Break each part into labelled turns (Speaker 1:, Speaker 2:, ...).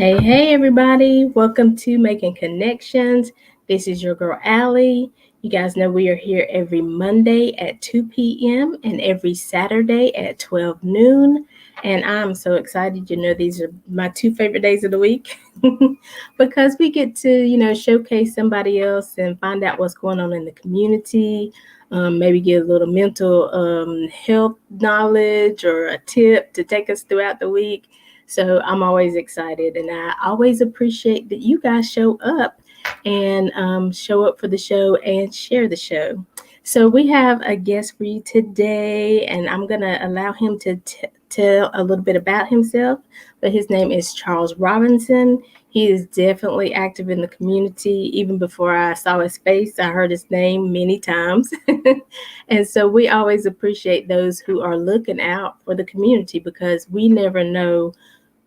Speaker 1: Hey, everybody. Welcome to Making Connections. This is your girl, Aly. You guys know we are here every Monday at 2 p.m. and every Saturday at 12 noon. And I'm so excited. These are my two favorite days of the week because we get to, showcase somebody else and find out what's going on in the community. Maybe get a little mental health knowledge or a tip to take us throughout the week. So I'm always excited, and I always appreciate that you guys show up and show up for the show and share the show. So we have a guest for you today, and I'm gonna allow him to tell a little bit about himself. But his name is Charles Robinson. He is definitely active in the community. Even before I saw his face, I heard his name many times. And so we always appreciate those who are looking out for the community because we never know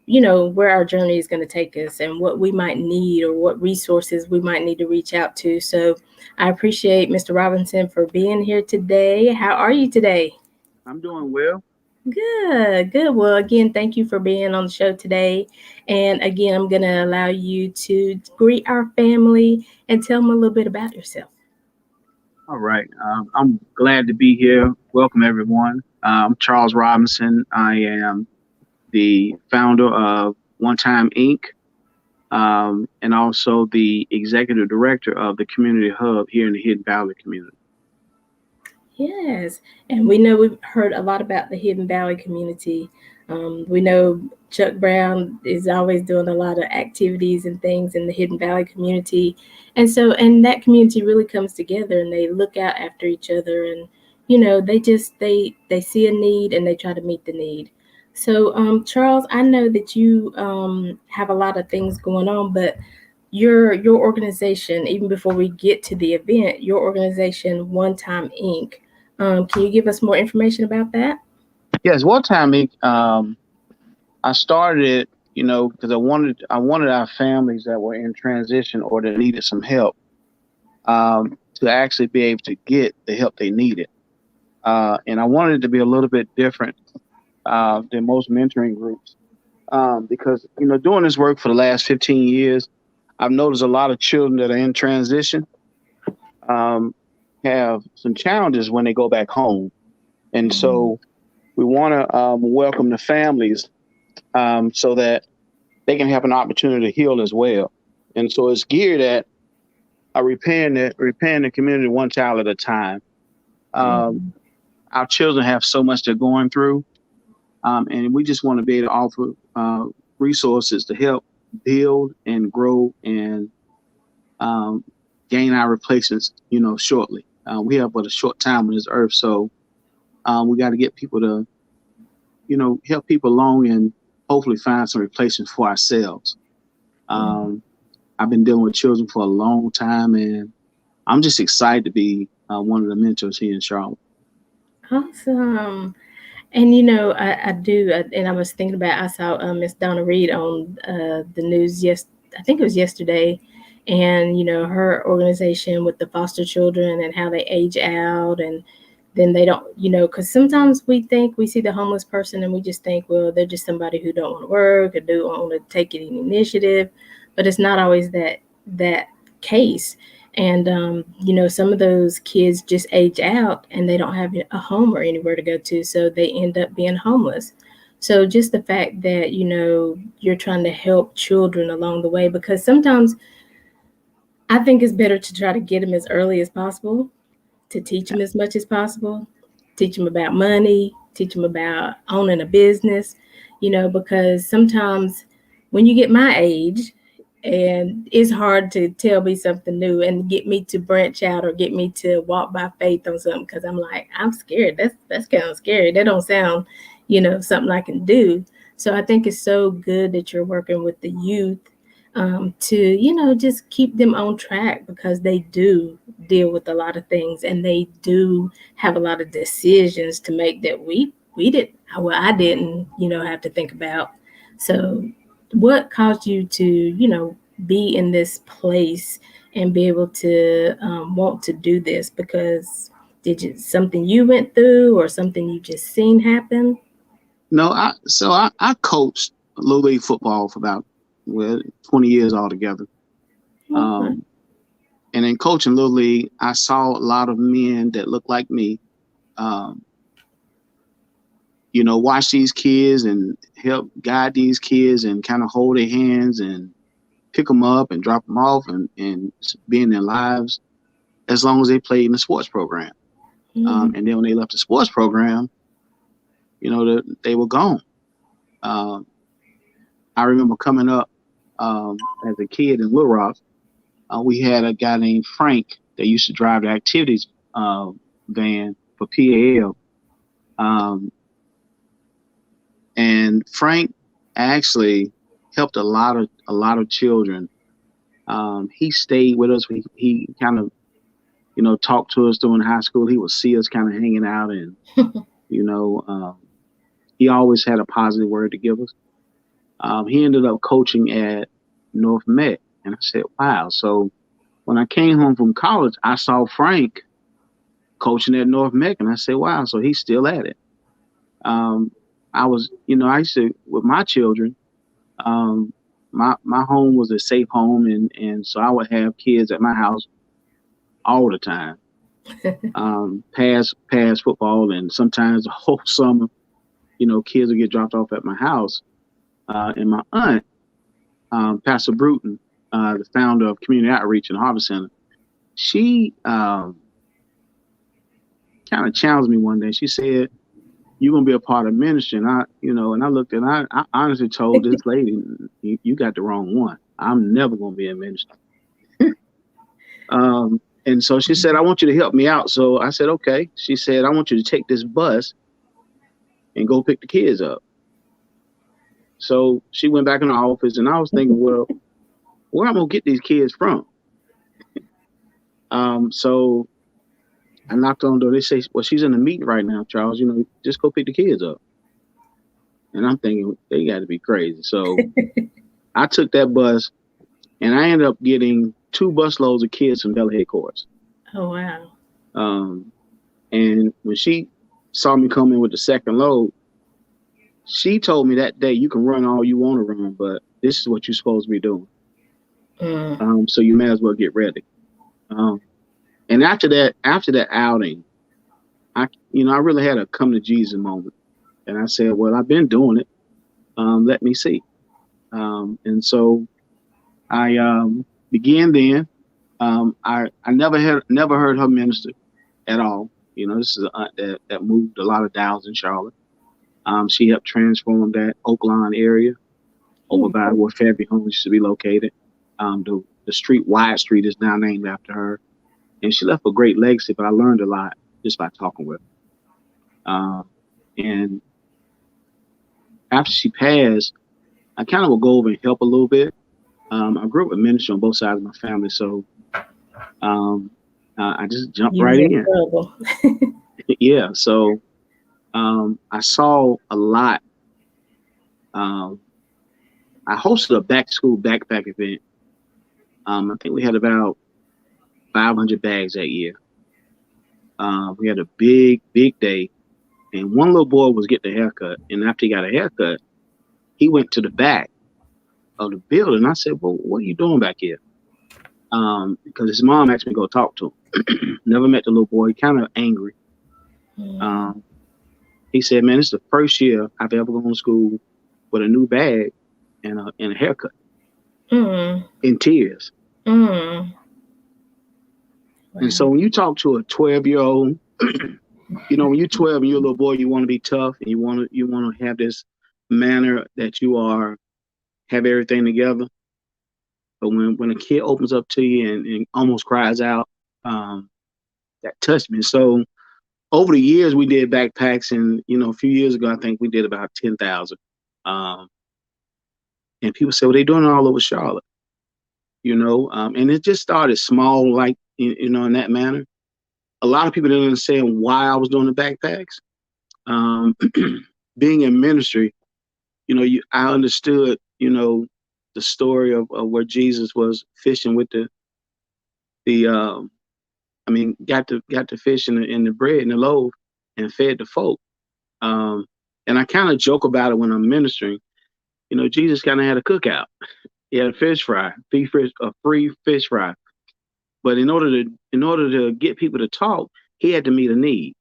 Speaker 1: where our journey is going to take us and what we might need or what resources we might need to reach out to. So I appreciate Mr. Robinson for being here today. How are you today?
Speaker 2: I'm doing well.
Speaker 1: Good, good. Well, again, thank you for being on the show today. And again, I'm going to allow you to greet our family and tell them a little bit about yourself.
Speaker 2: All right. I'm glad to be here. Welcome, everyone. I'm Charles Robinson. I am the founder of One Time Inc. And also the executive director of the Community Hub here in the Hidden Valley community.
Speaker 1: Yes, and we know we've heard a lot about the Hidden Valley community. We know Chuck Brown is always doing a lot of activities and things in the Hidden Valley community, and that community really comes together and they look out after each other, and they see a need and they try to meet the need. So, Charles, I know that you have a lot of things going on, but your organization, even before we get to the event, your organization, One Time Inc. Can you give us more information about that?
Speaker 2: Yes, One Time Inc. I started it, because I wanted our families that were in transition or that needed some help to actually be able to get the help they needed. And I wanted it to be a little bit different than most mentoring groups. Because doing this work for the last 15 years, I've noticed a lot of children that are in transition um, have some challenges when they go back home, and
Speaker 1: Mhm.
Speaker 2: so we want to welcome the families so that they can have an opportunity to heal as well. And so it's geared at repairing the community one child at a time. Um,
Speaker 1: Mhm.
Speaker 2: our children have so much they're going through, and we just want to be able to offer resources to help build and grow and um, gain our replacements, shortly. We have but a short time on this earth, so we got to get people to, help people along and hopefully find some replacements for ourselves.
Speaker 1: Mhm.
Speaker 2: Um, I've been dealing with children for a long time, and I'm just excited to be one of the mentors here in Charlotte.
Speaker 1: Awesome. And I do, and I was thinking about. I saw Miss Donna Reed on the news. Yes, I think it was yesterday, and her organization with the foster children and how they age out, and then they don't, because sometimes we think we see the homeless person and we just think, well, they're just somebody who don't want to work or don't want to take any initiative, but it's not always that case. And some of those kids just age out and they don't have a home or anywhere to go to, so they end up being homeless. So just the fact that you're trying to help children along the way, because sometimes I think it's better to try to get them as early as possible, to teach them as much as possible, teach them about money, teach them about owning a business, because sometimes when you get my age, and it's hard to tell me something new and get me to branch out or get me to walk by faith on something, because I'm like, I'm scared. That's kind of scary. That don't sound, something I can do. So I think it's so good that you're working with the youth, to just keep them on track, because they do deal with a lot of things and they do have a lot of decisions to make that we did well I didn't have to think about. So what caused you to be in this place and be able to want to do this? Because did you something you went through or something you just seen happen?
Speaker 2: No, I coached Little League football for about well, 20 years altogether.
Speaker 1: Okay.
Speaker 2: Um, and in coaching Little League, I saw a lot of men that looked like me, um, watch these kids and help guide these kids and kind of hold their hands and pick them up and drop them off and be in their lives as long as they played in the sports program.
Speaker 1: Mm-hmm.
Speaker 2: And then when they left the sports program, they were gone. Um, I remember coming up as a kid in Little Rock. We had a guy named Frank that used to drive the activities uh, van for PAL. Um, and Frank actually helped a lot of children. He stayed with us. He kind of talked to us during high school. He would see us kind of hanging out, and you know um, he always had a positive word to give us. He ended up coaching at North Met, and I said, "Wow!" So when I came home from college, I saw Frank coaching at North Met, and I said, "Wow!" So he's still at it. Um, I used to with my children. Um, my home was a safe home, and so I would have kids at my house all the time. Past football, and sometimes the whole summer, kids would get dropped off at my house. And my aunt, Pastor Bruton, the founder of Community Outreach and Harvest Center, she kind of challenged me one day. She said, "You're gonna be a part of ministry," and I looked and I honestly told this lady, "You got the wrong one. I'm never gonna be in ministry." And so she said, "I want you to help me out." So I said, "Okay." She said, "I want you to take this bus and go pick the kids up." So she went back in the office, and I was thinking, well, where I'm gonna get these kids from? So I knocked on the door. They say, "Well, she's in a meeting right now, Charles. Just go pick the kids up." And I'm thinking they got to be crazy. So I took that bus, and I ended up getting two busloads of kids from Bella Headquarters.
Speaker 1: Oh wow.
Speaker 2: Um, and when she saw me come in with the second load, she told me that day, "You can run all you want to run, but this is what you're supposed to be doing.
Speaker 1: Mm.
Speaker 2: So you may as well get ready." Um, and after that outing, I really had a come to Jesus moment, and I said, "Well, I've been doing it. Let me see." And so I began then. I never heard her minister at all. This is an aunt that moved a lot of dials in Charlotte. She helped transform that Oakland area over by where Fairview Homes used to be located. The street, Wide Street, is now named after her, and she left a great legacy. But I learned a lot just by talking with her. And after she passed, I kind of would go over and help a little bit. I grew up with ministry on both sides of my family, so um, I just jumped
Speaker 1: You
Speaker 2: right
Speaker 1: were in
Speaker 2: in.
Speaker 1: trouble.
Speaker 2: Yeah, so I saw a lot. Um, I hosted a back to school backpack event. I think we had about 500 bags that year. We had a big, big day, and one little boy was getting a haircut. And after he got a haircut, he went to the back of the building. I said, "Well, what are you doing back here?" Because his mom asked me to go talk to him. Never met the little boy, kind of angry.
Speaker 1: Mm.
Speaker 2: Um, he said, "Man, this is the first year I've ever gone to school with a new bag and a haircut,"
Speaker 1: Mm.
Speaker 2: in tears.
Speaker 1: Mm.
Speaker 2: And so
Speaker 1: Wow.
Speaker 2: when you talk to a 12-year-old, when you're 12 and you're a little boy, you want to be tough and you want to have this manner that have everything together. But when a kid opens up to you and almost cries out, um, that touched me. So over the years, we did backpacks, and a few years ago, I think we did about 10,000. Um, and people say, "Well, they're doing it all over Charlotte," and it just started small, like in that manner. A lot of people didn't understand why I was doing the backpacks. Um, Being in ministry, I understood, the story of where Jesus was fishing with the got the fish and the bread and the loaf and fed the folk. Um, and I kind of joke about it when I'm ministering. Jesus kind of had a cookout. He had a fish fry, a free fish fry. But in order to get people to talk, he had to meet a need,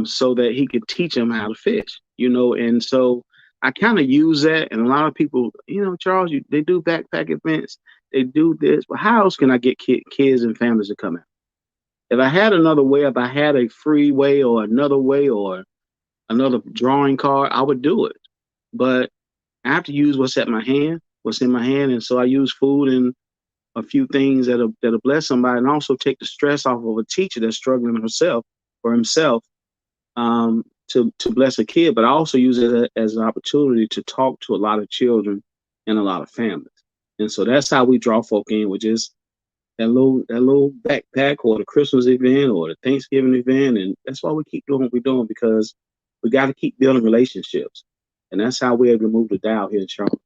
Speaker 2: so that he could teach them how to fish. And so I kind of use that, and a lot of people, Charles, they do backpack events, they do this, but how else can I get kids and families to come out? If I had another way, if I had a free way or another drawing card, I would do it. But I have to use what's in my hand, and so I use food and a few things that'll bless somebody, and also take the stress off of a teacher that's struggling herself or himself, to bless a kid. But I also use it as an opportunity to talk to a lot of children and a lot of families. And so that's how we draw folk in, with just that little backpack, or the Christmas event, or the Thanksgiving event. And that's why we keep doing what we're doing, because we got to keep building relationships. And that's how we're able to move the dial here in Charlotte.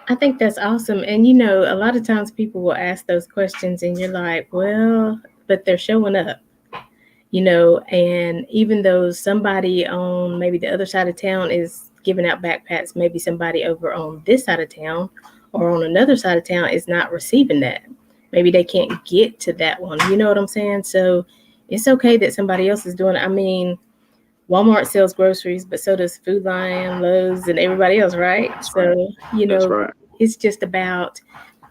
Speaker 1: I think that's awesome. And a lot of times people will ask those questions, and you're like, well, but they're showing up. And even though somebody on maybe the other side of town is giving out backpacks, maybe somebody over on this side of town or on another side of town is not receiving that. Maybe they can't get to that one. You know what I'm saying? So it's okay that somebody else is doing it. I mean, Walmart sells groceries, but so does Food Lion, Lowe's, and everybody else, right?
Speaker 2: That's right.
Speaker 1: So,
Speaker 2: That's right.
Speaker 1: it's just about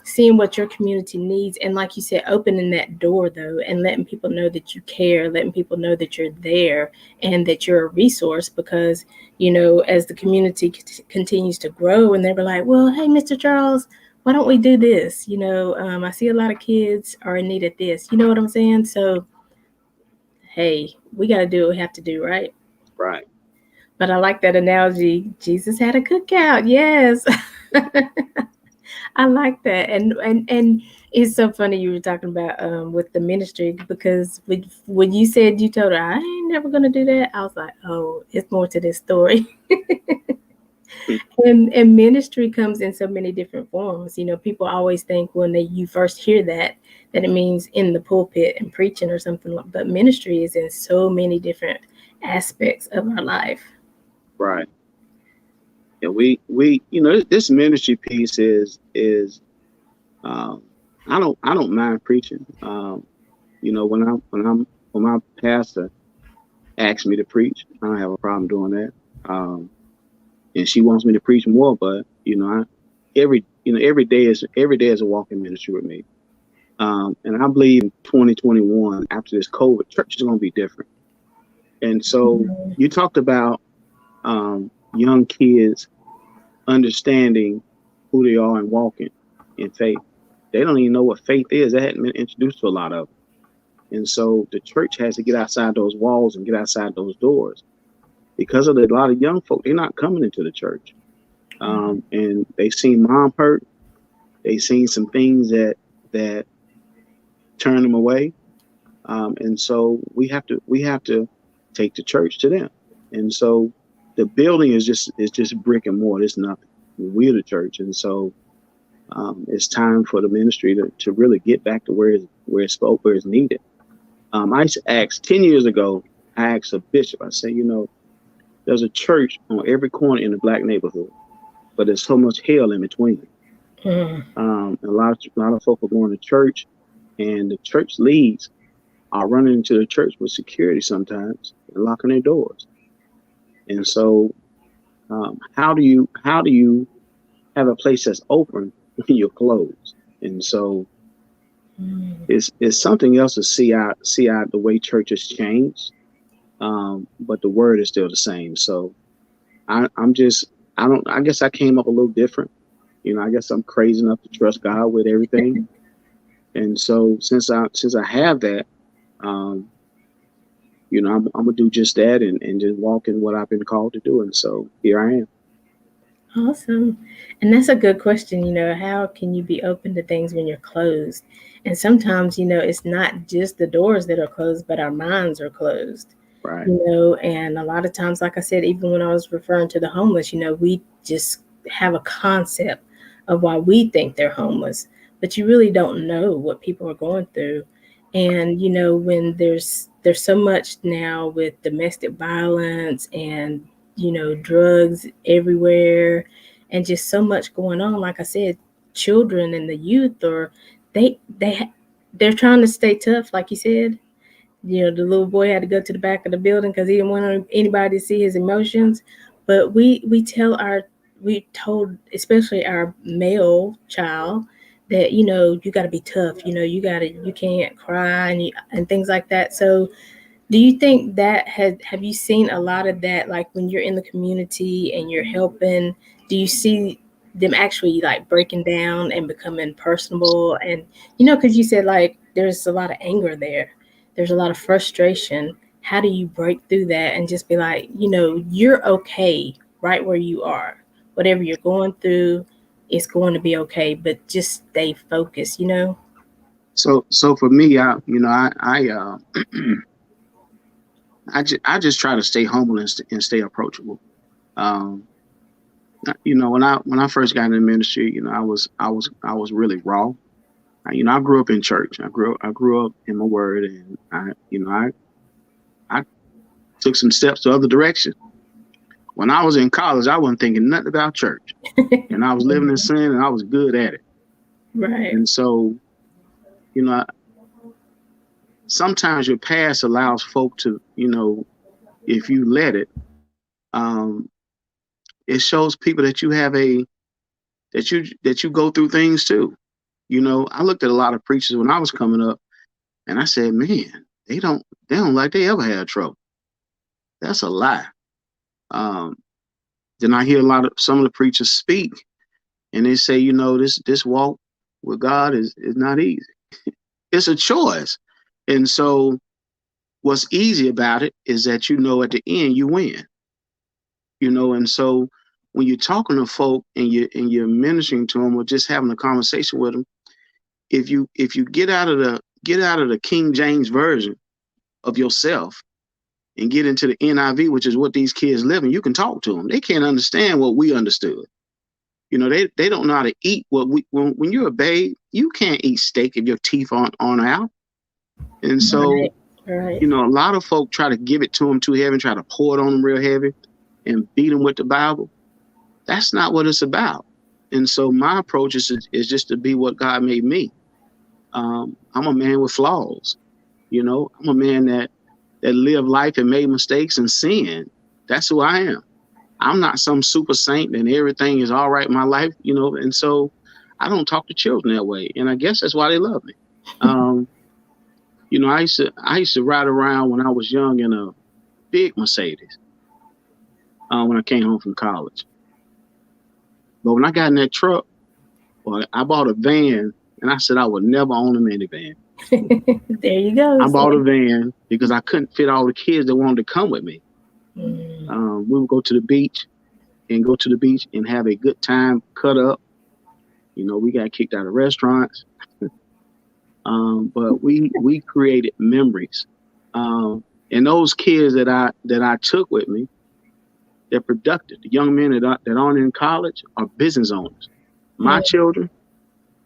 Speaker 1: seeing what your community needs. And like you said, opening that door, though, and letting people know that you care, letting people know that you're there and that you're a resource. Because, as the community continues to grow, and they were like, well, hey, Mr. Charles, why don't we do this? I see a lot of kids are in need of this. You know what I'm saying? So, hey, we got to do what we have to do, right?
Speaker 2: Right.
Speaker 1: But I like that analogy. Jesus had a cookout. Yes. I like that. And it's so funny you were talking about with the ministry, because when you said you told her I ain't never gonna do that, I was like, oh, it's more to this story. And ministry comes in so many different forms. People always think when you first hear that it means in the pulpit and preaching or something, but ministry is in so many different aspects of our life.
Speaker 2: Right. Yeah, this ministry piece is um, I don't mind preaching. When my pastor asks me to preach, I don't have a problem doing that. And she wants me to preach more, but every day is a walking ministry with me. And I believe in 2021, after this COVID, church is going to be different. And so you talked about young kids understanding who they are and walking in faith. They don't even know what faith is. They hadn't been introduced to a lot of it. And so the church has to get outside those walls and get outside those doors, because of a lot of young folk. They're not coming into the church. And they've seen mom hurt. They've seen some things that turn them away. And so we have to take the church to them. And so the building is just brick and mortar. It's nothing. We're the church. And so it's time for the ministry to really get back to where it's needed. I used to ask 10 years ago. I asked a bishop. I said, there's a church on every corner in the black neighborhood, but there's so much hell in between. A lot of folk are going to church, and the church leads are running into the church with security sometimes and locking their doors. And so, how do you have a place that's open when you're closed? And so, it's something else to see out the way church has changed, but the word is still the same. So I'm just I don't I guess I came up a little different. I guess I'm crazy enough to trust God with everything. And so since I have that, um, I'm gonna do just that, and just walk in what I've been called to do. And so here I am.
Speaker 1: Awesome. And that's a good question. How can you be open to things when you're closed? And sometimes, it's not just the doors that are closed, but our minds are closed.
Speaker 2: Right.
Speaker 1: And a lot of times, like I said, even when I was referring to the homeless, we just have a concept of why we think they're homeless, but you really don't know what people are going through. And when there's so much now with domestic violence and drugs everywhere, and just so much going on. Like I said, children and the youth, or they they're trying to stay tough, like you said. You know, the little boy had to go to the back of the building because he didn't want anybody to see his emotions. But we told, especially our male child, that you got to be tough. You can't cry, and things like that. So do you think that have you seen a lot of that, like when you're in the community and you're helping? Do you see them actually like breaking down and becoming personable? And because you said like there's a lot of anger there, there's a lot of frustration. How do you break through that and just be like, you're okay right where you are? Whatever you're going through, it's going to be okay, but just stay focused.
Speaker 2: So for me, I just try to stay humble and stay approachable. Um, when I first got in the ministry, I was really raw. I grew up in church. I grew up in my word, and I took some steps the other direction. When I was in college, I wasn't thinking nothing about church, and I was living in sin, and I was good at it.
Speaker 1: Right.
Speaker 2: And so, you know, sometimes your past allows folk to, if you let it, um, it shows people that you have a that you go through things too. I looked at a lot of preachers when I was coming up, and I said, man, they don't like they ever had trouble. That's a lie. Um, then I hear a lot of some of the preachers speak, and they say, this walk with God is not easy. It's a choice. And so what's easy about it is that at the end you win. And so when you're talking to folk and you're ministering to them or just having a conversation with them, if you get out of the King James version of yourself and get into the NIV, which is what these kids live in, you can talk to them. They can't understand what we understood. They don't know how to eat what when you're a babe, you can't eat steak if your teeth aren't on out. And so,
Speaker 1: Right. Right.
Speaker 2: a lot of folk try to give it to them too heavy, try to pour it on them real heavy and beat them with the Bible. That's not what it's about. And so my approach is just to be what God made me. I'm a man with flaws. I'm a man that lived life and made mistakes and sinned. That's who I am. I'm not some super saint and everything is all right in my life, and so I don't talk to children that way. And I guess that's why they love me. Um, I used to ride around when I was young in a big Mercedes when I came home from college. But when I got in that truck, well, I bought a van, and I said I would never own a minivan.
Speaker 1: There you go.
Speaker 2: I bought
Speaker 1: See?
Speaker 2: a van because I couldn't fit all the kids that wanted to come with me.
Speaker 1: Mm.
Speaker 2: We would go to the beach and have a good time, cut up. We got kicked out of restaurants, but we created memories. And those kids that I took with me, they're productive. The young men that aren't in college are business owners. My
Speaker 1: Mm.
Speaker 2: children,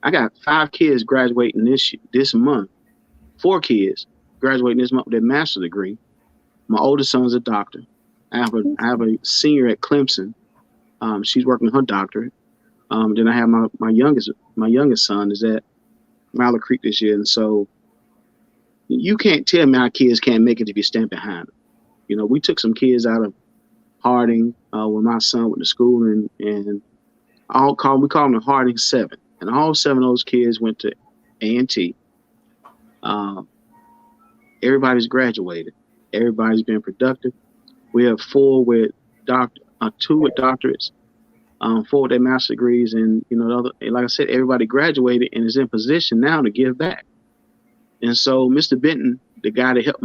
Speaker 2: I got 5 kids graduating this month. 4 kids graduating this month with their master's degree. My oldest son's a doctor. I have a senior at Clemson. She's working on her doctorate. Then I have my youngest son is at Miller Creek this year, and so you can't tell me our kids can't make it if you stand behind them. We took some kids out of Harding when my son went to school, and we call them the Harding Seven, and all 7 of those kids went to A&T. Um, Everybody's graduated. Everybody's been productive. We have 4 with 2 with doctorates, 4 with their master's degrees, and like I said, everybody graduated and is in position now to give back. And so, Mr. Benton, the guy that helped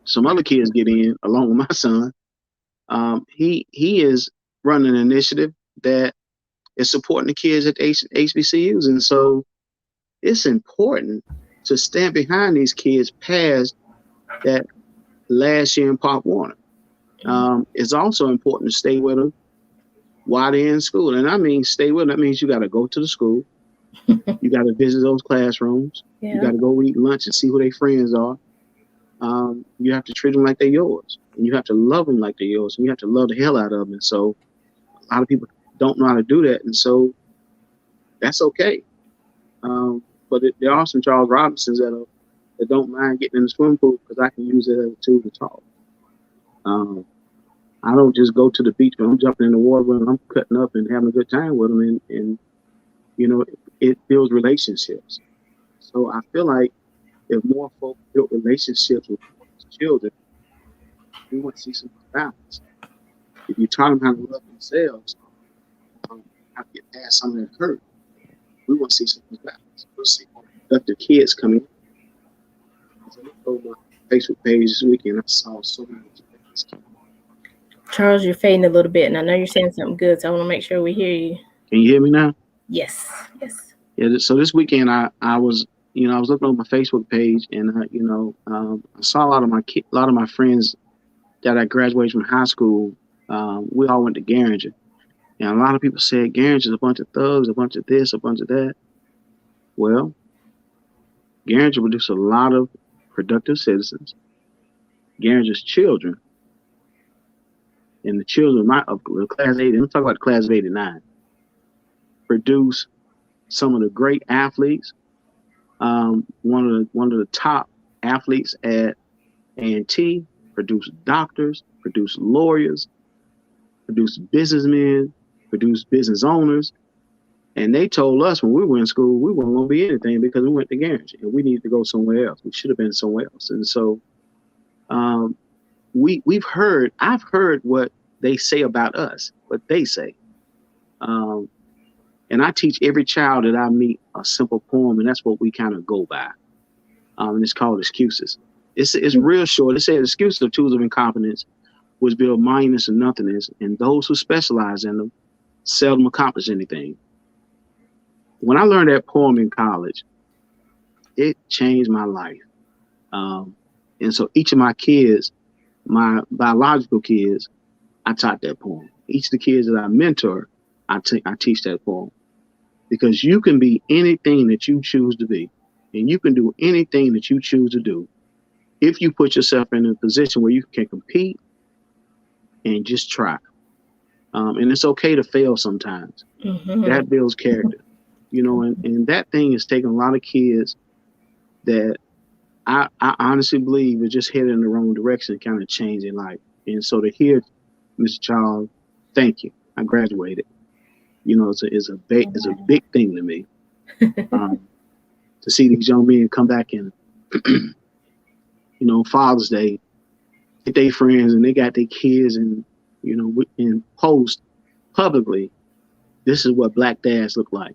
Speaker 2: some other kids get in, along with my son, he is running an initiative that is supporting the kids at HBCUs, and so it's important to stand behind these kids past that last year in Pop Warner. It's also important to stay with them while they're in school. And I mean, stay with them. That means you got to go to the school. You got to visit those classrooms. You
Speaker 1: Yeah.
Speaker 2: got to go eat lunch and see who their friends are. You have to treat them like they're yours. And you have to love them like they're yours. And you have to love the hell out of them. And so a lot of people don't know how to do that, and so that's okay. But there are some Charles Robinsons that don't mind getting in the swimming pool because I can use it as a tool to talk. Um, I don't just go to the beach when I'm jumping in the water when I'm cutting up and having a good time with them, and you know, it builds relationships. So I feel like if more folks built relationships with children, we want to see some more balance. If you taught them how to love themselves, um, how to get past some of that hurt, we want to see some more balance. We'll see more productive kids coming in. As I looked over my Facebook page this weekend, I saw so many kids.
Speaker 1: Charles, you're fading a little bit, and I know you're saying something good, so I want to make sure we hear you.
Speaker 2: Can you hear me now?
Speaker 1: Yes, yes.
Speaker 2: Yeah. So this weekend, I was I was looking over my Facebook page, and I saw a lot of a lot of my friends that I graduated from high school. We all went to Garinger, and a lot of people said Garinger is a bunch of thugs, a bunch of this, a bunch of that. Well, Garinger produced a lot of productive citizens. Garinger's children, and the children of class 8, I'm talking about the class of 89, produce some of the great athletes. One of the top athletes at A&T, produced doctors, produced lawyers, produced businessmen, produced business owners. And they told us when we were in school, we weren't going to be anything because we went to Garinger and we needed to go somewhere else. We should have been somewhere else. And so um, I've heard what they say about us, what they say. Um, and I teach every child that I meet a simple poem, and that's what we kind of go by. And it's called Excuses. It's real short. It says excuses are tools of incompetence, which build mindness and nothingness, and those who specialize in them seldom accomplish anything. When I learned that poem in college, it changed my life. Um, and so each of my kids, my biological kids, I taught that poem. Each of the kids that I mentor, I teach that poem. Because you can be anything that you choose to be, and you can do anything that you choose to do if you put yourself in a position where you can compete and just try. And it's okay to fail sometimes.
Speaker 1: Mm-hmm.
Speaker 2: That builds character, and that thing is taking a lot of kids that I honestly believe are just headed in the wrong direction, kind of changing life. And so to hear Mr. Charles, thank you. I graduated. It's a big thing to me. Um, to see these young men come back and Father's Day, get their friends and they got their kids and post publicly, this is what black dads look like.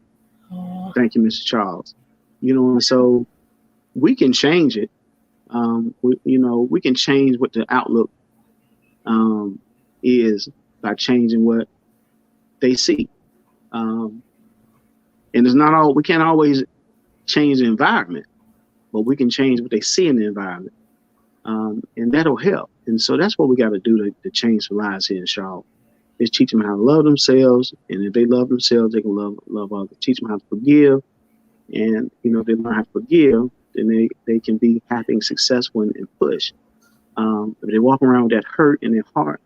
Speaker 1: Oh.
Speaker 2: Thank you, Mr. Charles. And so we can change it. We can change what the outlook is by changing what they see. And it's not all, we can't always change the environment, but we can change what they see in the environment. And that'll help. And so that's what we got to do to change the lives here in Charlotte. Is teach them how to love themselves, and if they love themselves, they can love others. Teach them how to forgive, and if they learn how to forgive, then they can be happy and successful and push. If they walk around with that hurt in their heart,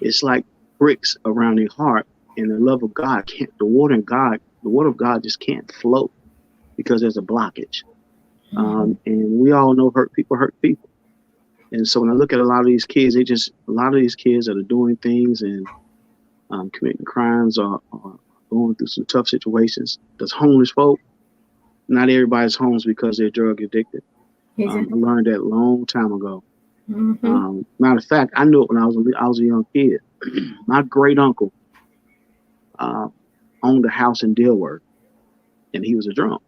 Speaker 2: it's like bricks around their heart, and the love of God can't. The water of God just can't flow because there's a blockage. And we all know hurt people hurt people. And so when I look at a lot of these kids, a lot of these kids that are doing things and committing crimes or going through some tough situations. There's homeless folk. Not everybody's homeless because they're drug addicted. I learned that a long time ago.
Speaker 1: Mm-hmm.
Speaker 2: Matter of fact, I knew it when I was a young kid. My great uncle owned a house in Dilworth, and he was a drunk.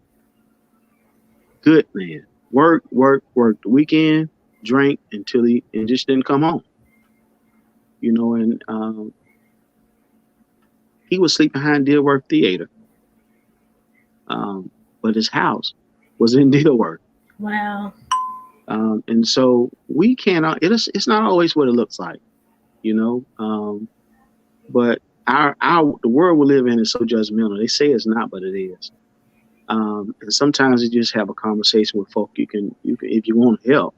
Speaker 2: Good man. Worked the weekend, drank until he just didn't come home. And he would sleep behind Dilworth Theater. But his house was in Dilworth.
Speaker 1: Wow.
Speaker 2: And so we cannot, it's not always what it looks like, but the world we live in is so judgmental. They say it's not, but it is. And sometimes you just have a conversation with folk. You can, if you want to help,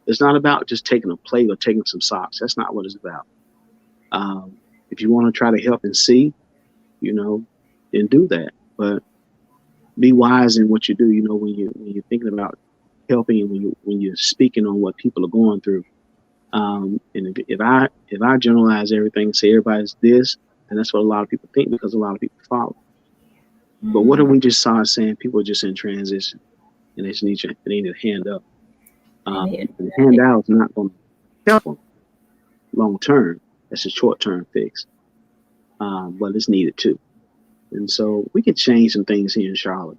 Speaker 2: it's not about just taking a plate or taking some socks. That's not what it's about. If you want to try to help and see, you know, then do that. But be wise in what you do. When you're thinking about helping, and when you're speaking on what people are going through. And if I generalize everything, say everybody's this, and that's what a lot of people think because a lot of people follow. But what if
Speaker 1: Mm,
Speaker 2: we just started saying people are just in transition and they need a hand up?
Speaker 1: they need
Speaker 2: And the
Speaker 1: right.
Speaker 2: handout is not going to help them long term. That's a short term fix, but it's needed too. And so we could change some things here in Charlotte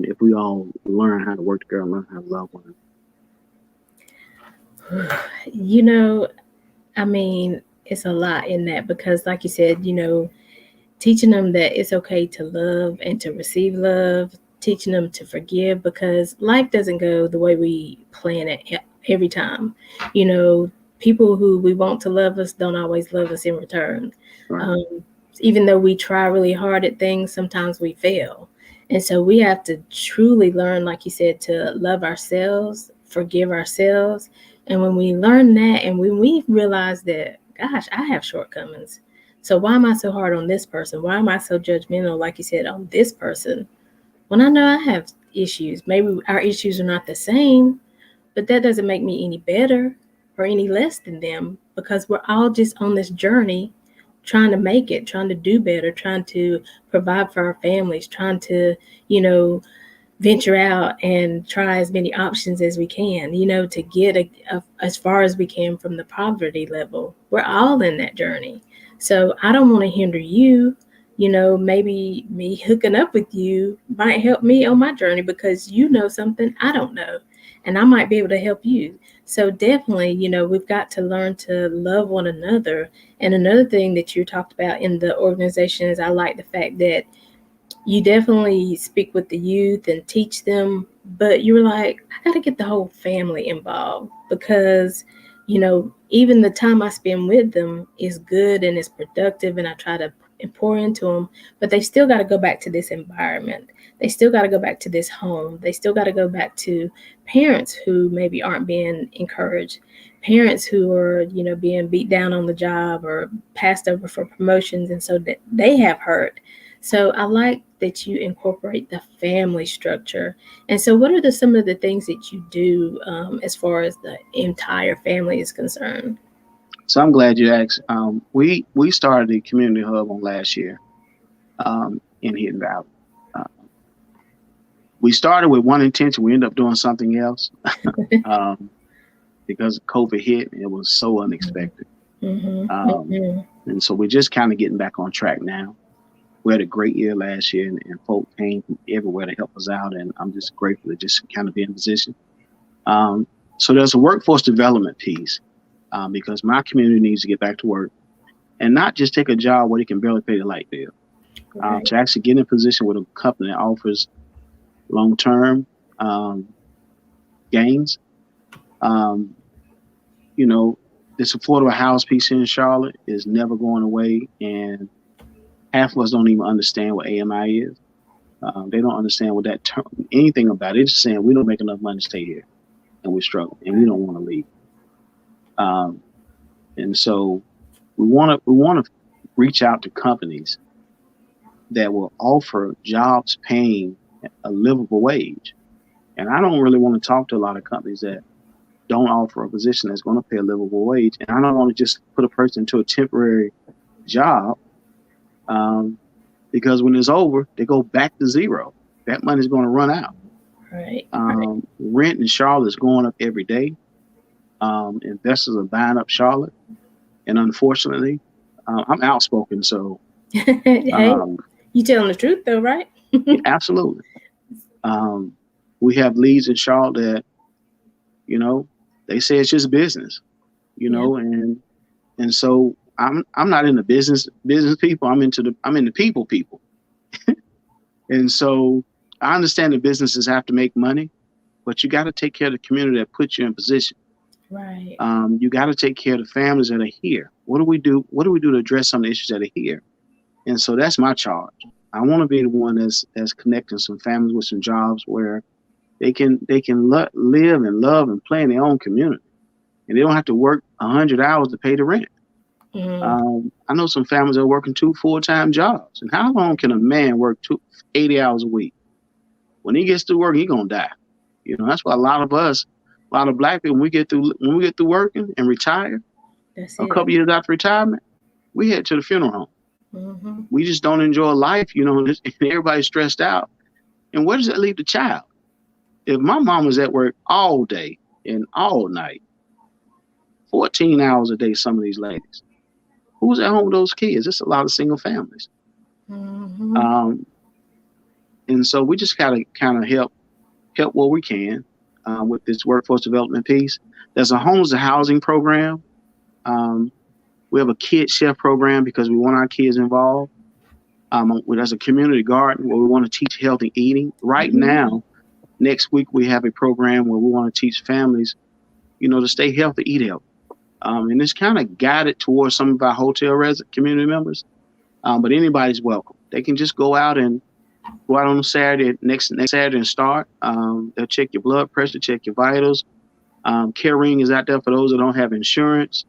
Speaker 2: if we all learn how to work together and learn how to love one
Speaker 1: You know, I mean, it's a lot in that because, like you said, teaching them that it's okay to love and to receive love, teaching them to forgive because life doesn't go the way we plan it every time. You know, people who we want to love us don't always love us in return.
Speaker 2: another.
Speaker 1: Um, Even though we try really hard at things, sometimes we fail. And so we have to truly learn, like you said, to love ourselves, forgive ourselves. And when we learn that and when we realize that, gosh, I have shortcomings, so why am I so hard on this person? Why am I so judgmental, like you said, on this person? When I know I have issues, maybe our issues are not the same, but that doesn't make me any better or any less than them because we're all just on this journey trying to make it, trying to do better, trying to provide for our families, trying to, you know, venture out and try as many options as we can, to get as far as we can from the poverty level. We're all in that journey. So I don't want to hinder you. Maybe me hooking up with you might help me on my journey because you know something I don't know, and I might be able to help you. So definitely, we've got to learn to love one another. And another thing that you talked about in the organization is I like the fact that you definitely speak with the youth and teach them, but you're like, I got to get the whole family involved because, even the time I spend with them is good and it's productive and I try to pour into them, but they still got to go back to this environment. They still got to go back to this home. They still got to go back to parents who maybe aren't being encouraged, parents who are, being beat down on the job or passed over for promotions. And so that they have hurt. So I like that you incorporate the family structure. And so, what are some of the things that you do as far as the entire family is concerned?
Speaker 2: So I'm glad you asked. We started the community hub on last year in Hidden Valley. Uh, we started with one intention. We ended up doing something else um, because COVID hit. And it was so unexpected,
Speaker 1: Mm-hmm,
Speaker 2: um,
Speaker 1: mm-hmm.
Speaker 2: and so we're just kind of getting back on track now. We had a great year last year, and folk came from everywhere to help us out, and I'm just grateful to just kind of be in position. Um, so there's a workforce development piece because my community needs to get back to work and not just take a job where they can barely pay the light bill.
Speaker 1: Right.
Speaker 2: To actually get in a position with a company that offers long term um, gains. Um, you know, this affordable house piece here in Charlotte is never going away, and half of us don't even understand what AMI is. They don't understand what that term, anything about it. They're just saying we don't make enough money to stay here, and we're struggling, and we don't want to leave. Um, and so we want to reach out to companies that will offer jobs paying a livable wage. And I don't really want to talk to a lot of companies that don't offer a position that's going to pay a livable wage. And I don't want to just put a person into a temporary job um, because when it's over, they go back to zero. That money's going to run out.
Speaker 1: Right. Right.
Speaker 2: Rent in Charlotte is going up every day. Investors are buying up Charlotte. And unfortunately, I'm outspoken. So,
Speaker 1: Hey,
Speaker 2: um,
Speaker 1: you telling the truth though, right?
Speaker 2: yeah, absolutely. Um, we have leads in Charlotte that, you know, they say it's just business,
Speaker 1: Yeah.
Speaker 2: and so I'm not in the business people. I'm in the people. And so I understand that businesses have to make money, but you got to take care of the community that puts you in position.
Speaker 1: Right.
Speaker 2: You got to take care of the families that are here. What do we do? What do we do to address some of the issues that are here? And so that's my charge. I want to be the one that's connecting some families with some jobs where live and love and play in their own community, and they don't have to work 100 hours to pay the rent.
Speaker 1: Mm,
Speaker 2: I know some families are working two full-time jobs. And how long can a man work 80 hours a week? When he gets to work, he gonna die. That's why a lot of us, a lot of black people, when we get through working and retire,
Speaker 1: that's
Speaker 2: a
Speaker 1: it.
Speaker 2: couple years after retirement, we head to the funeral home.
Speaker 1: Hmm.
Speaker 2: We just don't enjoy life, and everybody's stressed out. And where does that leave the child? If my mom was at work all day and all night, 14 hours a day, some of these ladies, who's at home with those kids? It's a lot of single families.
Speaker 1: Hmm.
Speaker 2: Um, and so we just gotta kind of help where we can with this workforce development piece. There's a homeless housing program. Um, we have a kid chef program because we want our kids involved. There's a community garden where we want to teach healthy eating. Right
Speaker 1: Yeah,
Speaker 2: now, next week we have a program where we want to teach families, to stay healthy, eat healthy. And it's kind of guided towards some of our hotel resident community members. But anybody's welcome. They can just go out on a Saturday, next Saturday and start. They'll check your blood pressure, check your vitals. Caring is out there for those that don't have insurance.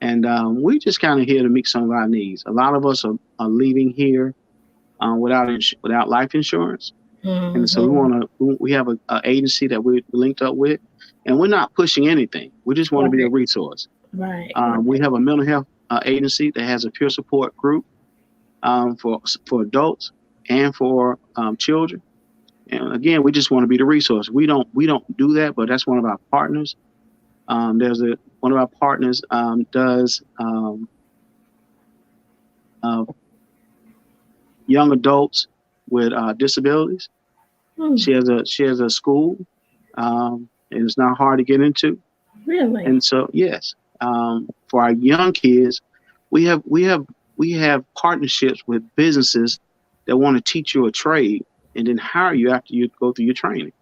Speaker 2: And we just kind of here to meet some of our needs. A lot of us are leaving here without life insurance. And so
Speaker 1: hmm,
Speaker 2: we have a agency that we're linked up with, and we're not pushing anything. We just want to be a
Speaker 1: right,
Speaker 2: resource.
Speaker 1: right,
Speaker 2: We
Speaker 1: right.
Speaker 2: have a mental health agency that has a peer support group for adults and for children. And again, we just want to be the resource. We don't do that, but that's one of our partners. There's one of our partners does uh, young adults with disabilities.
Speaker 1: Hmm,
Speaker 2: She has a school, and it's not hard to get into.
Speaker 1: really?
Speaker 2: And so, yes, for our young kids, we have we have we have partnerships with businesses that want to teach you a trade and then hire you after you go through your training.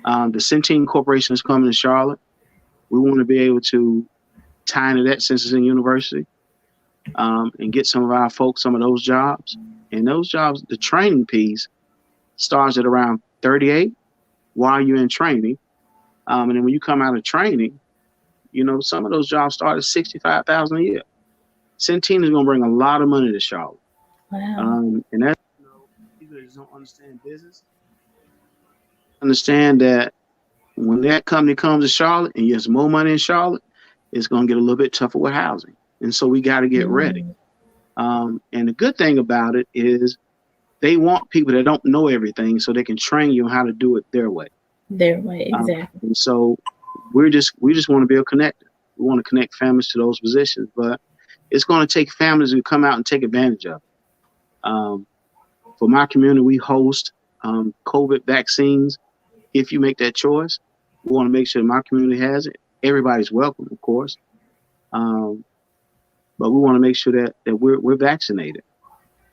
Speaker 2: The Centene Corporation is coming to Charlotte. We want to be able to tie into that since it's in university, and get some of our folks some of those jobs. And those jobs, the training piece starts at around 38 while you're in training. And then when you come out of training, some of those jobs start at 65,000 a year. Centene is going to bring a lot of money to Charlotte.
Speaker 1: Wow.
Speaker 2: And that's, people that just don't understand business, understand that when that company comes to Charlotte and there's more money in Charlotte, it's going to get a little bit tougher with housing. And so we got to get ready.
Speaker 1: Mm,
Speaker 2: And the good thing about it is they want people that don't know everything so they can train you on how to do it their way.
Speaker 1: their way, exactly.
Speaker 2: And so we just want to be a connector. We want to connect families to those positions, but it's going to take families to come out and take advantage of it. For my community, we host COVID vaccines. If you make that choice, we want to make sure my community has it. Everybody's welcome, of course, um, but we want to make sure that we're vaccinated.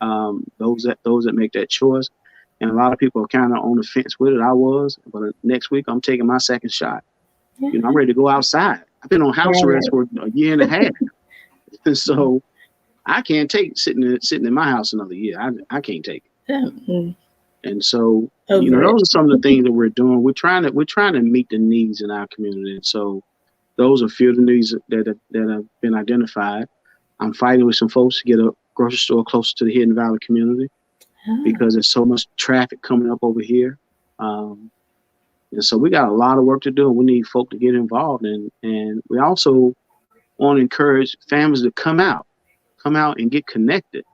Speaker 2: Those that make that choice, and a lot of people are kind of on the fence with it. I was, but next week I'm taking my second shot. I'm
Speaker 1: Yeah,
Speaker 2: ready to go outside. I've been on house arrest
Speaker 1: right.
Speaker 2: for a year and a half, and so I can't take sitting in my house another year. I can't take it.
Speaker 1: Mm,
Speaker 2: And so,
Speaker 1: over it.
Speaker 2: those are some of the things that we're doing. We're trying to meet the needs in our community. And so those are a few of the needs that have been identified. I'm fighting with some folks to get a grocery store closer to the Hidden Valley community
Speaker 1: Ah,
Speaker 2: because there's so much traffic coming up over here. Um, and so we got a lot of work to do. We need folk to get involved, and we also want to encourage families to come out and get connected.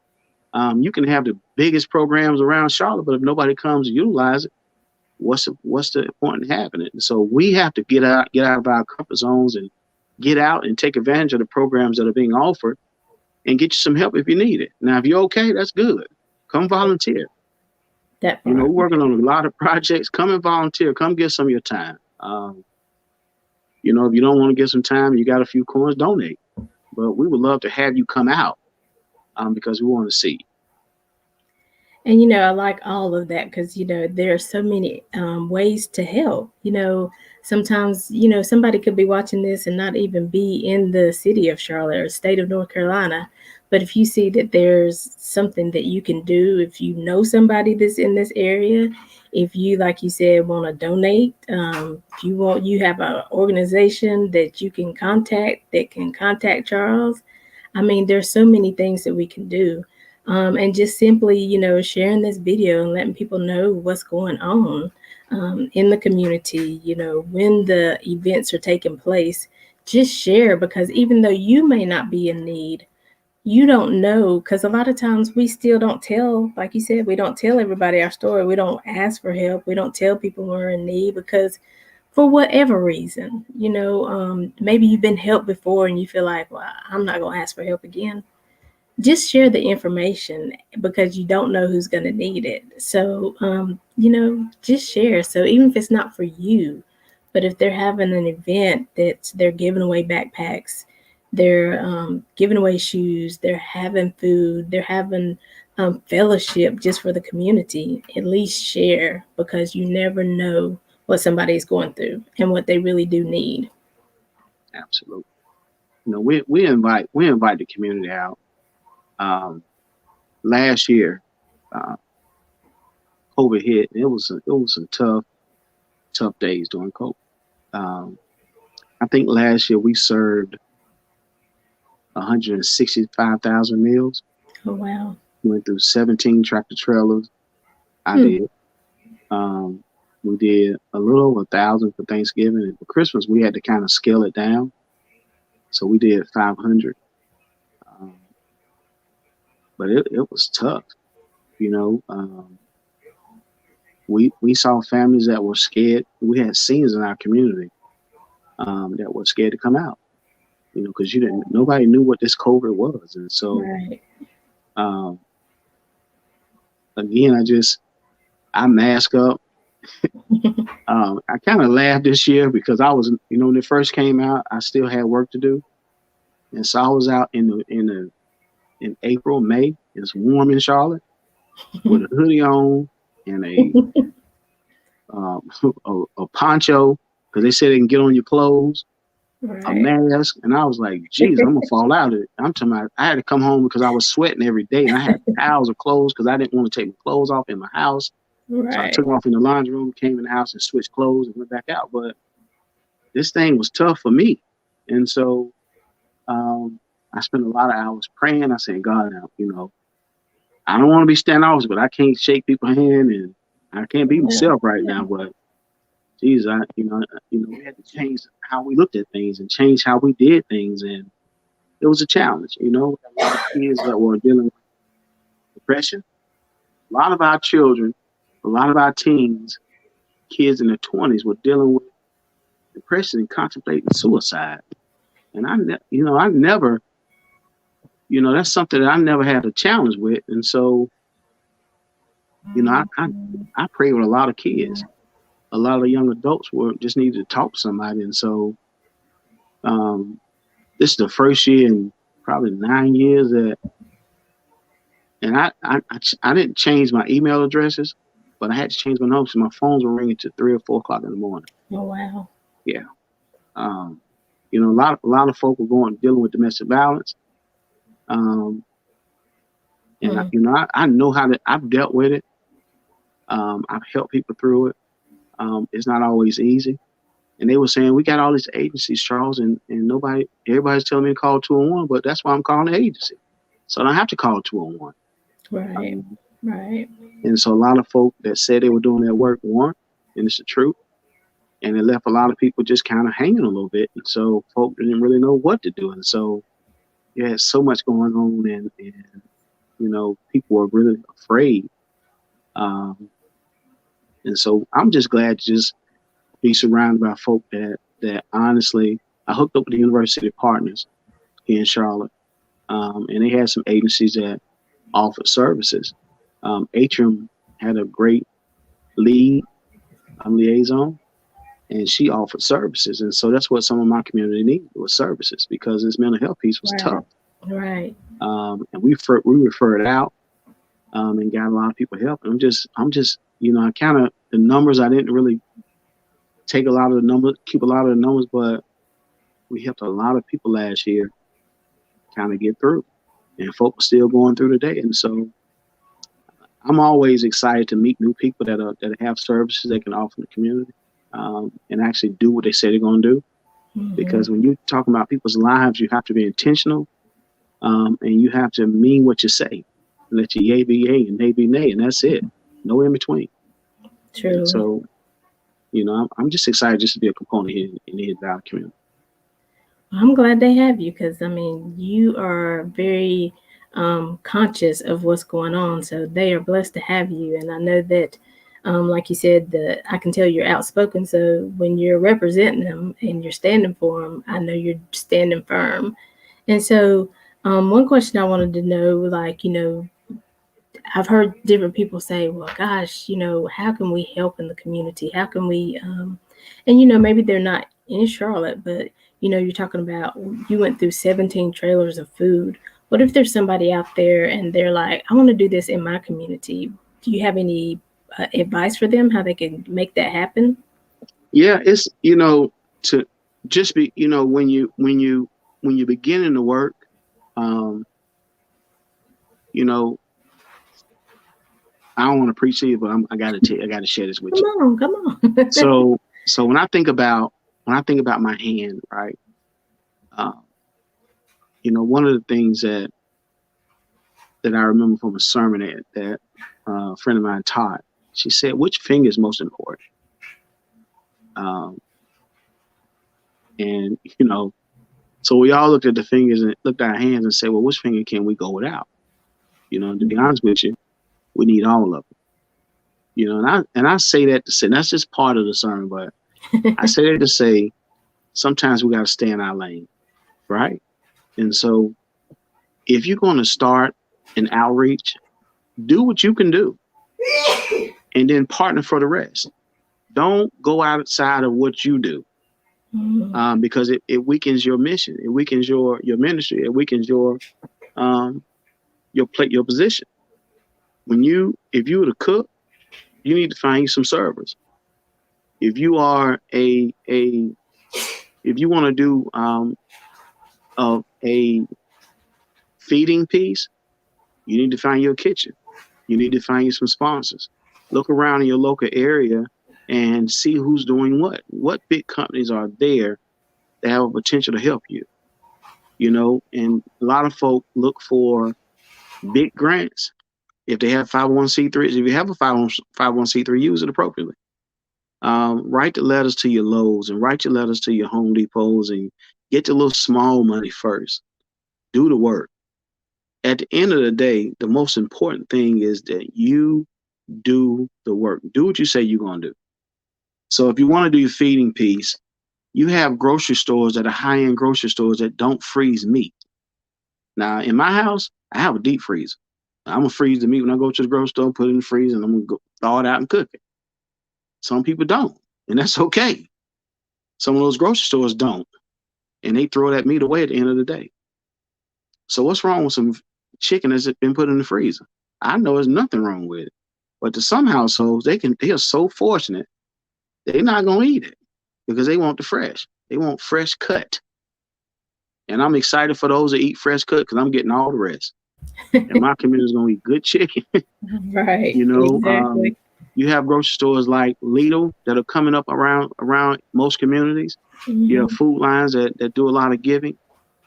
Speaker 2: You can have the biggest programs around Charlotte, but if nobody comes to utilize it, what's the point in having it? And so we have to get out of our comfort zones and get out and take advantage of the programs that are being offered and get you some help if you need it. Now, if you're okay, that's good. Come volunteer.
Speaker 1: that part.
Speaker 2: We're working on a lot of projects. Come and volunteer. Come give some of your time. If you don't want to give some time and you got a few coins, donate. But we would love to have you come out, because we want to see.
Speaker 1: And I like all of that because there are so many ways to help. Sometimes somebody could be watching this and not even be in the city of Charlotte or state of North Carolina, but if you see that there's something that you can do, if you know somebody that's in this area, if you, like you said, want to donate, if you have an organization that you can contact that can contact Charles, I mean, there's so many things that we can do. And just simply, sharing this video and letting people know what's going on in the community, when the events are taking place, just share, because even though you may not be in need, you don't know, because a lot of times we still don't tell, like you said, we don't tell everybody our story. We don't ask for help. We don't tell people we're in need because for whatever reason, maybe you've been helped before and you feel like, well, I'm not going to ask for help again. Just share the information because you don't know who's going to need it. So, just share. So even if it's not for you, but if they're having an event that they're giving away backpacks, they're giving away shoes, they're having food, they're having fellowship just for the community, at least share, because you never know what somebody is going through and what they really do need.
Speaker 2: Absolutely. We invite the community out. Um, Last year, uh, COVID hit. It was some tough days during COVID. Um, I think last year we served 165,000 meals.
Speaker 1: Oh, wow.
Speaker 2: Went through 17 tractor trailers. I
Speaker 1: Hmm.
Speaker 2: did. Um, we did a little over 1,000 for Thanksgiving, and for Christmas we had to kind of scale it down. So we did 500. Um, but it was tough. You know, we saw families that were scared. We had seniors in our community that were scared to come out. Because nobody knew what this COVID was, and so
Speaker 1: Right.
Speaker 2: um, again, I mask up. I kind of laughed this year because I was, when it first came out, I still had work to do, and so I was out in April, May. It's warm in Charlotte with a hoodie on and um, a poncho because they said they can get on your clothes, a
Speaker 1: Right.
Speaker 2: mask, and I was like, "Geez, I'm gonna fall out of it." I'm talking about I had to come home because I was sweating every day, and I had piles of clothes because I didn't want to take my clothes off in my house. So I
Speaker 1: Right.
Speaker 2: took them off in the laundry room, came in the house, and switched clothes and went back out. But this thing was tough for me, and so um, I spent a lot of hours praying. I said, "God, now, I don't want to be standoffish, but I can't shake people's hand, and I can't be
Speaker 1: Yeah.
Speaker 2: myself right
Speaker 1: Yeah.
Speaker 2: now." But geez, we had to change how we looked at things and change how we did things, and it was a challenge. We had a lot of kids that were dealing with depression. A lot of our children, a lot of our teens, kids in their 20s were dealing with depression and contemplating suicide. And I never, that's something that I never had a challenge with. And so, I pray with a lot of kids. A lot of young adults were just needed to talk to somebody. And so, um, this is the first year in probably 9 years and I didn't change my email addresses, but I had to change my numbers. My phones were ringing to 3 or 4 o'clock in the morning.
Speaker 1: Oh, wow.
Speaker 2: Yeah. Um, a lot of folk were dealing with domestic violence. Um, and
Speaker 1: Hmm.
Speaker 2: I know I've dealt with it. I've helped people through it. It's not always easy. And they were saying we got all these agencies, Charles, and everybody's telling me to call 211, but that's why I'm calling the agency. So I don't have to call 211.
Speaker 1: Right.
Speaker 2: Um,
Speaker 1: Right.
Speaker 2: and so a lot of folk that said they were doing their work weren't, and it's the truth. And it left a lot of people just kind of hanging a little bit. And so folk didn't really know what to do. And so yeah, so much going on, and people were really afraid. Um, and so I'm just glad to just be surrounded by folk that honestly, I hooked up with the university partners here in Charlotte, and they had some agencies that offered services. Atrium had a great lead liaison, and she offered services, and so that's what some of my community needed was services because this mental health piece was
Speaker 1: Right.
Speaker 2: tough.
Speaker 1: Right.
Speaker 2: And we referred out and got a lot of people help. And I'm just I kind of the numbers I didn't really take a lot of the numbers, keep a lot of the numbers, but we helped a lot of people last year kind of get through, and folks are still going through today. And so I'm always excited to meet new people that have services they can offer the community, and actually do what they say they're going to do.
Speaker 1: Hmm.
Speaker 2: Because when you're talking about people's lives, you have to be intentional, And you have to mean what you say. Let your yay be yay and nay be nay, and that's it. No in between. And
Speaker 1: Truly.
Speaker 2: so, I'm just excited just to be a component here in the Valley community.
Speaker 1: I'm glad they have you because I mean you are very conscious of what's going on, so they are blessed to have you. And I know that, like you said, the I can tell you're outspoken. So when you're representing them and you're standing for them, I know you're standing firm. And so, one question I wanted to know, like I've heard different people say, well, gosh, how can we help in the community? How can we, and maybe they're not in Charlotte, but you're talking about you went through 17 trailers of food. What if there's somebody out there and they're like, I want to do this in my community? Do you have any advice for them how they can make that happen?
Speaker 2: Yeah, it's to just be when you beginning to work, um, you know, I don't want to preach to you, but I got to share this with
Speaker 1: Come
Speaker 2: you.
Speaker 1: on, come on.
Speaker 2: So when I think about my hand, right? Uh, one of the things that I remember from a sermon that a friend of mine taught, she said, "Which finger is most important?" Um, and so we all looked at the fingers and looked at our hands and said, "Well, which finger can we go without?" To be honest with you, we need all of them. And I say that to say that's just part of the sermon, but I say that to say sometimes we got to stay in our lane, right? And so if you're going to start an outreach, do what you can do, and then partner for the rest. Don't go outside of what you do,
Speaker 1: Mm,
Speaker 2: because it weakens your mission, it weakens your ministry, it weakens um, your position. If you were to cook, you need to find you some servers. If you are if you want to do a feeding piece, you need to find your kitchen. You need to find you some sponsors. Look around in your local area and see who's doing what. What big companies are there that have a potential to help you? And a lot of folk look for big grants. If they have 501c3s, if you have a 501c3, use it appropriately. Write the letters to your Lowe's and write your letters to your Home Depots and get the little small money first. Do the work. At the end of the day, the most important thing is that you do the work. Do what you say you're going to do. So if you want to do your feeding piece, you have grocery stores that are high-end grocery stores that don't freeze meat. Now, in my house, I have a deep freezer. I'm gonna freeze the meat when I go to the grocery store, put it in the freezer, and I'm gonna go thaw it out and cook it. Some people don't, and that's okay. Some of those grocery stores don't, and they throw that meat away at the end of the day. So what's wrong with some chicken that's been put in the freezer? I know there's nothing wrong with it, but to some households, they are so fortunate they're not gonna eat it because they want the fresh. They want fresh cut, and I'm excited for those that eat fresh cut because I'm getting all the rest. And my community is gonna eat good chicken.
Speaker 1: right,
Speaker 2: You know,
Speaker 1: exactly.
Speaker 2: you have grocery stores like Lidl that are coming up around most communities. You have
Speaker 1: Hmm.
Speaker 2: food lines that do a lot of giving,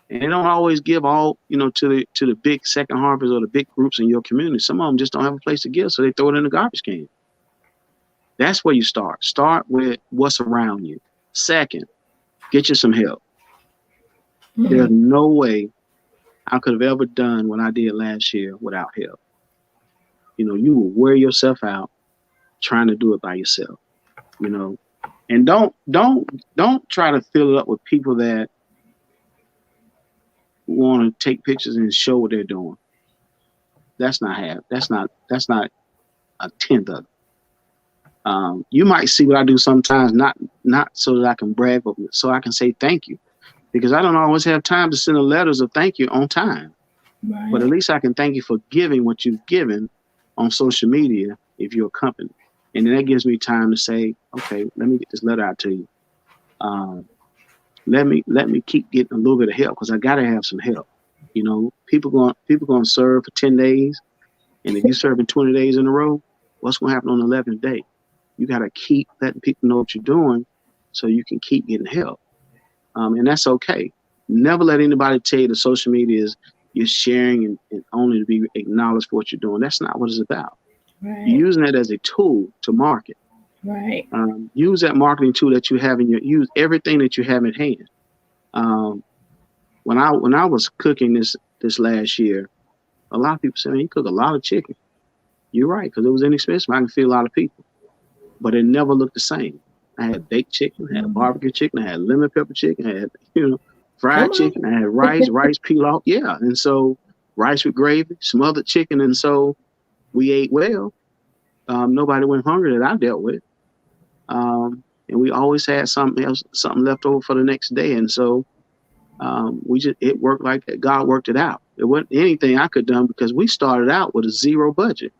Speaker 2: and they don't always give all to the big second harvest or the big groups in your community. Some of them just don't have a place to give, so they throw it in the garbage can. That's where you start. Start with what's around you. Second, get you some help. There's
Speaker 1: Hmm.
Speaker 2: no way I could have ever done what I did last year without help. You will wear yourself out trying to do it by yourself. You know, and don't try to fill it up with people that want to take pictures and show what they're doing. That's not a tenth of it. You might see what I do sometimes, not so that I can brag, but so I can say thank you, because I don't always have time to send the letters of thank you on time. But at
Speaker 1: Right.
Speaker 2: least I can thank you for giving what you've given on social media if you're a company, and then that gives me time to say, okay, let me get this letter out to you. Um, let me keep getting a little bit of help because I gotta have some help. People going to serve for 10 days, and if you're serving 20 days in a row, what's going to happen on the 11th day? You got to keep letting people know what you're doing so you can keep getting help, and that's okay. Never let anybody tell you that social media you're sharing and only to be acknowledged for what you're doing. That's not what it's about. You're
Speaker 1: Right.
Speaker 2: using that as a tool to market.
Speaker 1: Right.
Speaker 2: Use that marketing tool that you have use everything that you have in hand. Um, when I was cooking this last year, a lot of people say, "Man, you cook a lot of chicken." You're right, because it was inexpensive. I can feed a lot of people, but it never looked the same. I had baked chicken, I had
Speaker 1: Mhm.
Speaker 2: barbecue chicken, I had lemon pepper chicken, I had
Speaker 1: Come
Speaker 2: fried
Speaker 1: on.
Speaker 2: chicken, I had rice pilaf, yeah, and so rice with gravy, smothered chicken, and so we ate well. Nobody went hungry that I dealt with, and we always had something else, something left over for the next day, and so we just it worked like that. God worked it out. It wasn't anything I could done because we started out with a zero budget.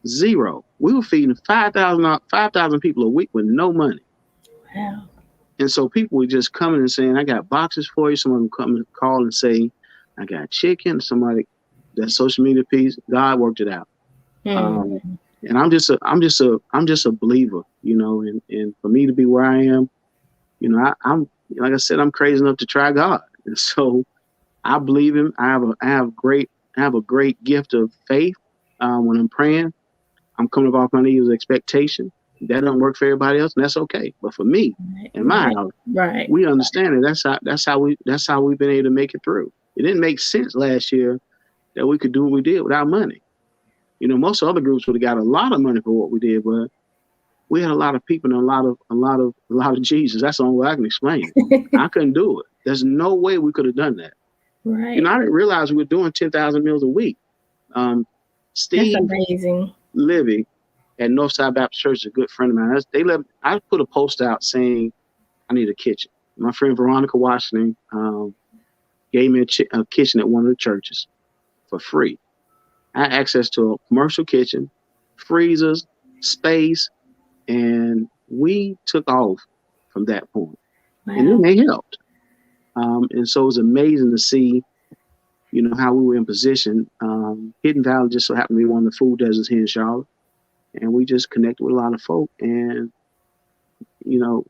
Speaker 2: Zero. We were feeding 5,000 people a week with no money.
Speaker 1: Wow.
Speaker 2: And so people were just coming and saying, I got boxes for you. Someone would come and call and say, I got chicken. Somebody, that social media piece, God worked it out. Um,
Speaker 1: Mm.
Speaker 2: and I'm just a believer, and for me to be where I am, I'm like I said, I'm crazy enough to try God. And so I believe him. I have a great gift of faith. When I'm praying, I'm coming off my knees with expectation. That doesn't work for everybody else, and that's okay. But for me,
Speaker 1: Right.
Speaker 2: in my
Speaker 1: Right.
Speaker 2: house,
Speaker 1: Right.
Speaker 2: we understand it. That's how we've been able to make it through. It didn't make sense last year that we could do what we did without money. Most other groups would have got a lot of money for what we did, but we had a lot of people and a lot of Jesus. That's the only way I can explain it. I couldn't do it. There's no way we could have done that.
Speaker 1: Right.
Speaker 2: I didn't realize we were doing 10,000 meals a week. Um,
Speaker 1: That's
Speaker 2: Steve
Speaker 1: amazing.
Speaker 2: Livy at Northside Baptist Church is a good friend of mine. I put a post out saying I need a kitchen. My friend Veronica Washington gave me a kitchen at one of the churches for free. I had access to a commercial kitchen, freezers, space, and we took off from that point. And then
Speaker 1: Wow.
Speaker 2: they helped. And so it was amazing to see, how we were in position. Hidden Valley just so happened to be one of the food deserts here in Charlotte. And we just connected with a lot of folk. And, you know,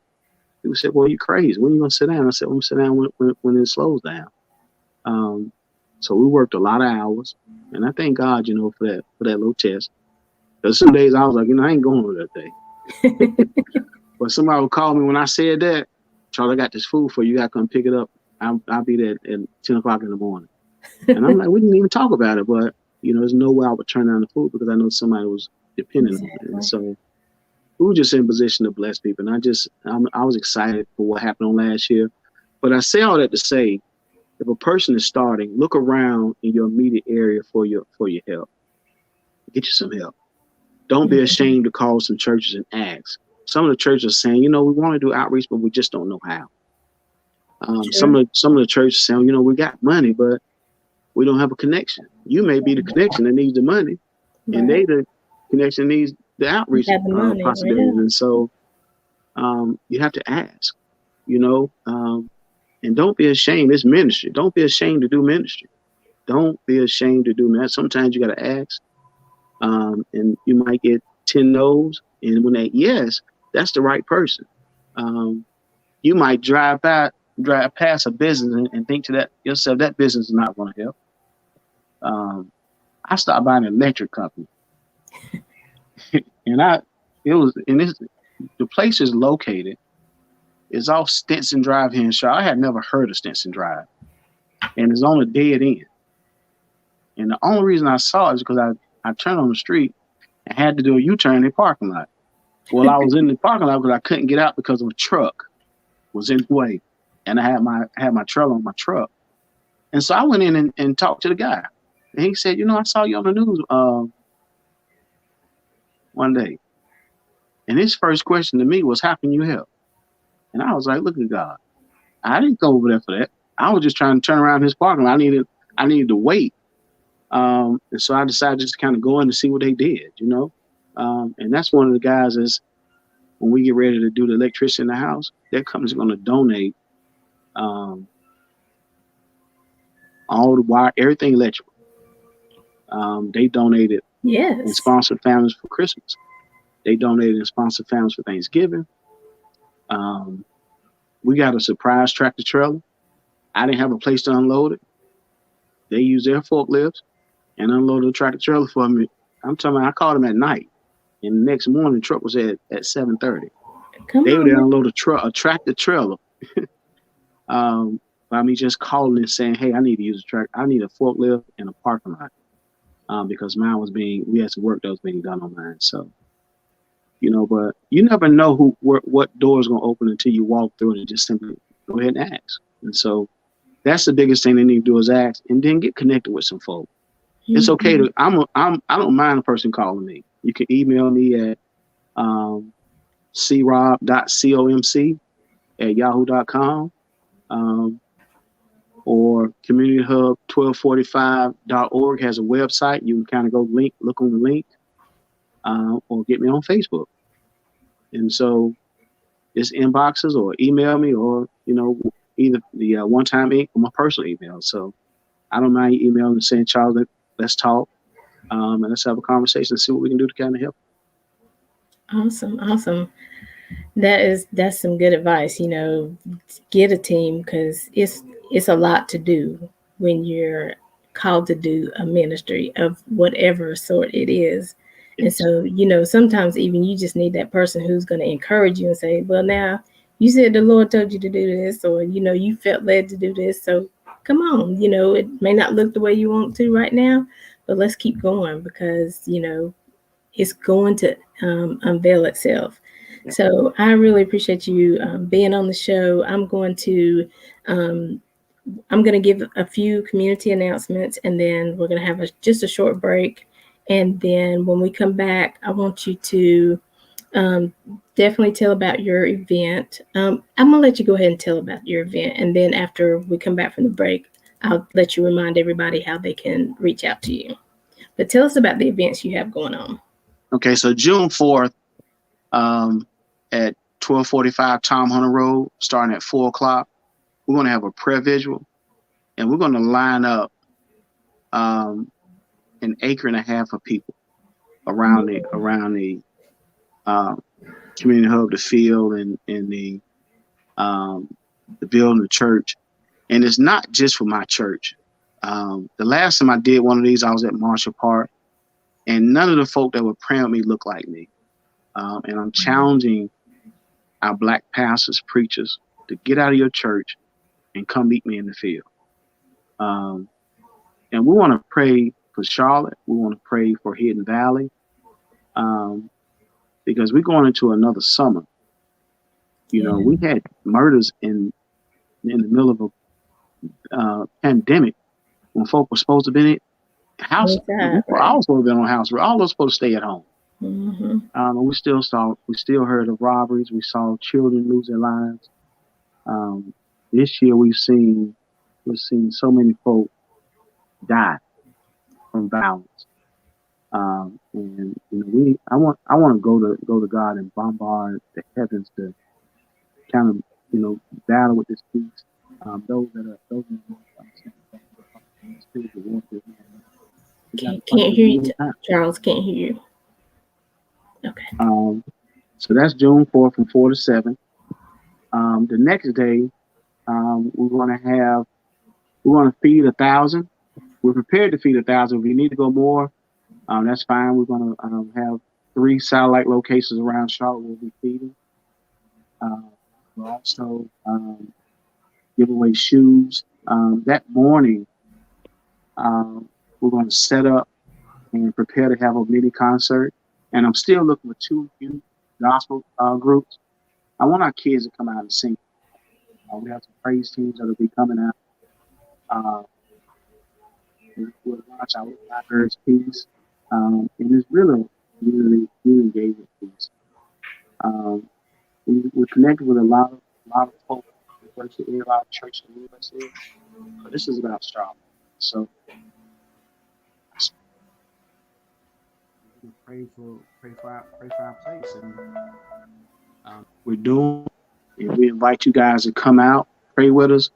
Speaker 2: people said, well, you crazy. When are you going to sit down? I said, I'm going to sit down when it slows down. Um, so we worked a lot of hours. And I thank God, for that little test. Because some days I was like, I ain't going to that day. But somebody would call me when I said that, Charlie, I got this food for you. You got to come pick it up. I'll be there at 10 o'clock in the morning. And I'm like, we didn't even talk about it. But, there's no way I would turn down the food because I know somebody was depending on it. And
Speaker 1: Exactly.
Speaker 2: so we were just in position to bless people. And I was excited for what happened on last year. But I say all that to say, if a person is starting, look around in your immediate area for your help. Get you some help. Don't be
Speaker 1: Mhm.
Speaker 2: ashamed to call some churches and ask. Some of the churches are saying, we want to do outreach, but we just don't know how. Some
Speaker 1: True.
Speaker 2: of the churches saying, we got money, but we don't have a connection. You may be the connection that needs the money, and they
Speaker 1: Right.
Speaker 2: the connection needs the
Speaker 1: You
Speaker 2: outreach
Speaker 1: have the money.
Speaker 2: possibilities.
Speaker 1: Yeah.
Speaker 2: And so you have to ask, you know, and don't be ashamed. It's ministry. Don't be ashamed to do ministry. Don't be ashamed to do that. Sometimes you got to ask, and you might get 10 no's. And when that yes, that's the right person. Um, you might drive past a business and think to that yourself, that business is not going to help. Um, I stopped by an electric company, and it was, and this, the place is located. It's off Stinson Drive here in Charlotte. I had never heard of Stinson Drive, and it's on a dead end. And the only reason I saw it is because I turned on the street and had to do a U-turn in the parking lot. Well, I was in the parking lot because I couldn't get out because of a truck was in the way, and I had my trailer on my truck. And so I went in and talked to the guy, and he said, I saw you on the news one day, and his first question to me was, "How can you help?" And I was like, "Look at God. I didn't go over there for that. I was just trying to turn around his parking lot. I needed to wait." And so I decided just to kind of go in to see what they did. And that's one of the guys is when we get ready to do the electricity in the house, that company's going to donate um, all the wire, everything electrical. They donated and
Speaker 1: Yes.
Speaker 2: sponsored families for Christmas. They donated and sponsored families for Thanksgiving. Um, we got a surprise tractor trailer. I didn't have a place to unload it. They use their forklifts and unloaded the tractor trailer for me. I'm talking about, I called them at night. And the next morning, the truck was at 7:30.
Speaker 1: Come
Speaker 2: They would
Speaker 1: on.
Speaker 2: unload a tractor trailer by me just calling and saying, "Hey, I need to use a track. I need a forklift in a parking lot." Because mine was we had some work that was being done on mine. So, but you never know what door is going to open until you walk through it and just simply go ahead and ask. And so that's the biggest thing they need to do is ask and then get connected with some folks. It's okay
Speaker 1: Mhm.
Speaker 2: to, I don't mind a person calling me. You can email me at um, crob.comc@yahoo.com, or communityhub1245.org has a website. You can kind of look on the link, or get me on Facebook. And so it's inboxes or email me, or, either the One Time Inc. or my personal email. So I don't mind emailing and saying, Charles, let's talk, and let's have a conversation and see what we can do to kind of help.
Speaker 1: Awesome, awesome. That's some good advice. Get a team because it's a lot to do when you're called to do a ministry of whatever sort it is. And
Speaker 2: Yes.
Speaker 1: so, sometimes even you just need that person who's going to encourage you and say, well, now you said the Lord told you to do this, or, you felt led to do this. So come on, it may not look the way you want to right now, but let's keep going because, it's going to unveil itself.
Speaker 2: Yeah.
Speaker 1: So I really appreciate you being on the show. Um, I'm going to give a few community announcements, and then we're going to have just a short break. And then when we come back, I want you to um, definitely tell about your event. I'm going to let you go ahead and tell about your event. And then after we come back from the break, I'll let you remind everybody how they can reach out to you. But tell us about the events you have going on.
Speaker 2: Okay. So June 4th, um, at 1245 Tom Hunter Road, starting at 4 o'clock, we're going to have a prayer visual, and we're going to line up um, an acre and a half of people around the um, community hub, the field, and um, the building, the church. And it's not just for my church. The last time I did one of these, I was at Marshall Park, and none of the folk that were praying with me looked like me. And I'm challenging our black pastors, preachers, to get out of your church and come meet me in the field. Um, and we want to pray for Charlotte. We want to pray for Hidden Valley, um, because we're going into another summer.
Speaker 1: Yeah,
Speaker 2: We had murders in the middle of a pandemic when folk were supposed to be in house.
Speaker 1: inside,
Speaker 2: I
Speaker 1: right?
Speaker 2: was supposed to be on house. We're all supposed to stay at home.
Speaker 1: Mm-hmm.
Speaker 2: And we still heard of robberies. We saw children lose their lives. Um, this year we've seen so many folk die from violence. And I want to go to God and bombard the heavens to kind of battle with this peace. Those spiritual warfare. We got to fight
Speaker 1: Can't
Speaker 2: this
Speaker 1: hear you,
Speaker 2: one more time.
Speaker 1: Charles. Can't hear you. Okay.
Speaker 2: Um, so that's June 4th from 4 to 7. The next day, we're going to feed 1,000. We're prepared to feed 1,000. If we need to go more, that's fine. We're going to have 3 satellite locations around Charlotte we'll be feeding. Uh, we'll also give away shoes. That morning, we're going to set up and prepare to have a mini concert. And I'm still looking for 2 youth gospel groups. I want our kids to come out and sing. We have some praise teams that will be coming out. Uh, we'll launch our God's peace. And it's really engaging piece. Um, we're connected with a lot of folks that work in a lot of churches in the USA. But this is about Charlotte. So pray for our place, and we're doing. And we invite you guys to come out, pray with us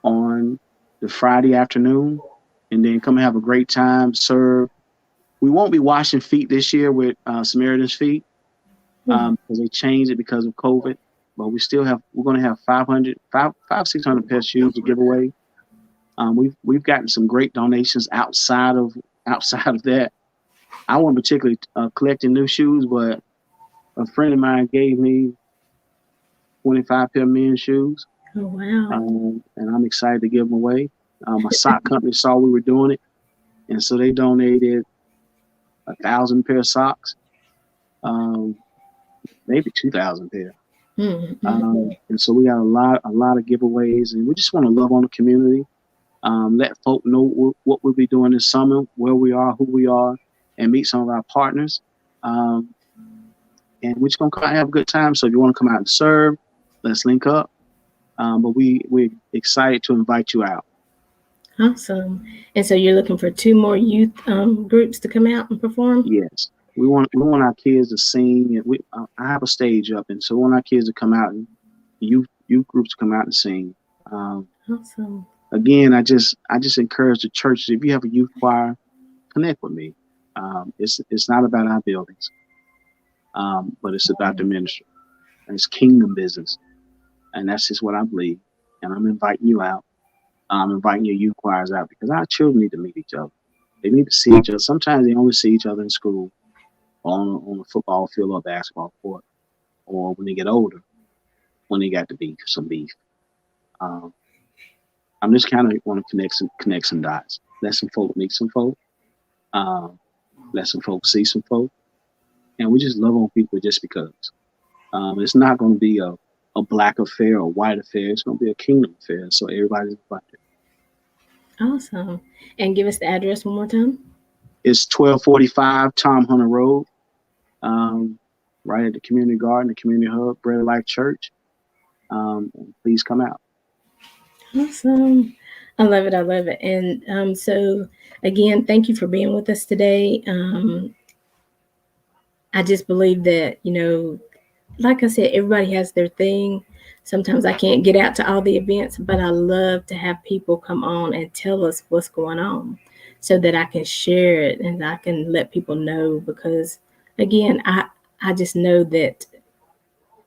Speaker 2: on the Friday afternoon, and then come and have a great time. Serve. We won't be washing feet this year with Samaritan's feet, because they changed it because of COVID. But we're going to have 500, 600 pair of shoes to give away. We've gotten some great donations outside of that. I wasn't particularly collecting new shoes, but a friend of mine gave me 25 pair of men's shoes,
Speaker 1: Oh wow.
Speaker 2: and I'm excited to give them away. My sock company saw we were doing it, and so they donated 1,000 pair of socks, um, maybe 2,000 pair.
Speaker 1: Mm-hmm.
Speaker 2: And so we got a lot of giveaways, and we just want to love on the community. Let folk know what we'll be doing this summer, where we are, who we are, and meet some of our partners. Um, and we're just gonna come out and have a good time. So if you want to come out and serve, let's link up. But we're excited to invite you out.
Speaker 1: Awesome. And so you're looking for two more youth groups to come out and perform?
Speaker 2: Yes, we want our kids to sing, and I have a stage up, and so we want our kids to come out and youth groups to come out and sing. Um,
Speaker 1: Awesome.
Speaker 2: Again, I just encourage the churches. If you have a youth choir, connect with me. It's not about our buildings, but it's about the ministry. And it's kingdom business, and that's just what I believe. And I'm inviting you out. I'm inviting your youth choirs out because our children need to meet each other. They need to see each other. Sometimes they only see each other in school, or on a football field or basketball court, or when they get older, when they got to be some beef. Um, I'm just kind of want to connect some dots. Let some folk meet some folk. Um, let some folks see some folk, and we just love on people just because. It's not going to be a black affair or white affair. It's going to be a kingdom affair. So everybody's invited.
Speaker 1: Awesome. And give us the address one more time.
Speaker 2: It's 1245 Tom Hunter Road, um, right at the community garden, the community hub, Bread of Life Church. And please come out.
Speaker 1: Awesome. I love it. I love it. And so, again, thank you for being with us today. I just believe that, like I said, everybody has their thing. Sometimes I can't get out to all the events, but I love to have people come on and tell us what's going on so that I can share it and I can let people know because again, I just know that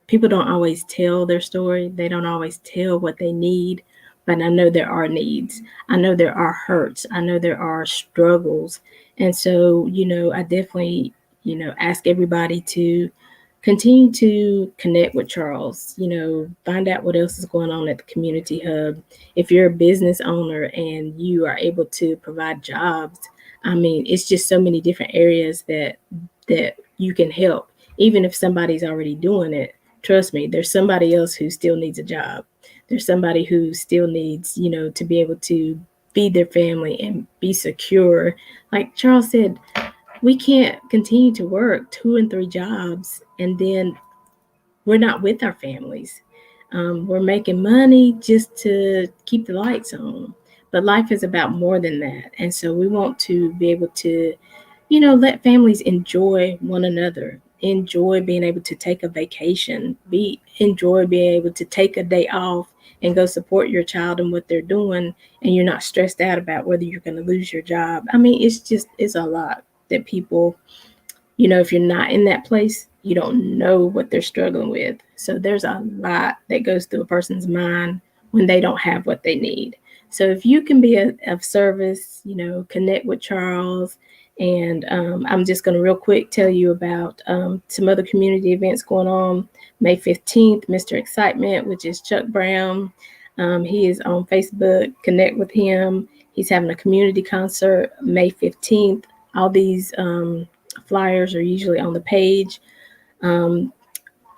Speaker 1: people don't always tell their story. They don't always tell what they need, but I know there are needs. I know there are hurts. I know there are struggles. And so, I definitely, ask everybody to continue to connect with Charles, find out what else is going on at the community hub. If you're a business owner and you are able to provide jobs, I mean, it's just so many different areas that you can help. Even if somebody's already doing it, trust me, there's somebody else who still needs a job. There's somebody who still needs, to be able to feed their family and be secure. Like Charles said, we can't continue to work 2 and 3 jobs and then we're not with our families. We're making money just to keep the lights on. But life is about more than that. And so we want to be able to, let families enjoy one another, enjoy being able to take a vacation, enjoy being able to take a day off and go support your child and what they're doing. And you're not stressed out about whether you're going to lose your job. I mean, it's a lot that people, if you're not in that place, you don't know what they're struggling with. So there's a lot that goes through a person's mind when they don't have what they need. So if you can be of service, connect with Charles. And I'm just going to real quick tell you about some other community events going on. May 15th, Mr. Excitement, which is Chuck Brown. He is on Facebook. Connect with him. He's having a community concert May 15th. All these flyers are usually on the page. Um,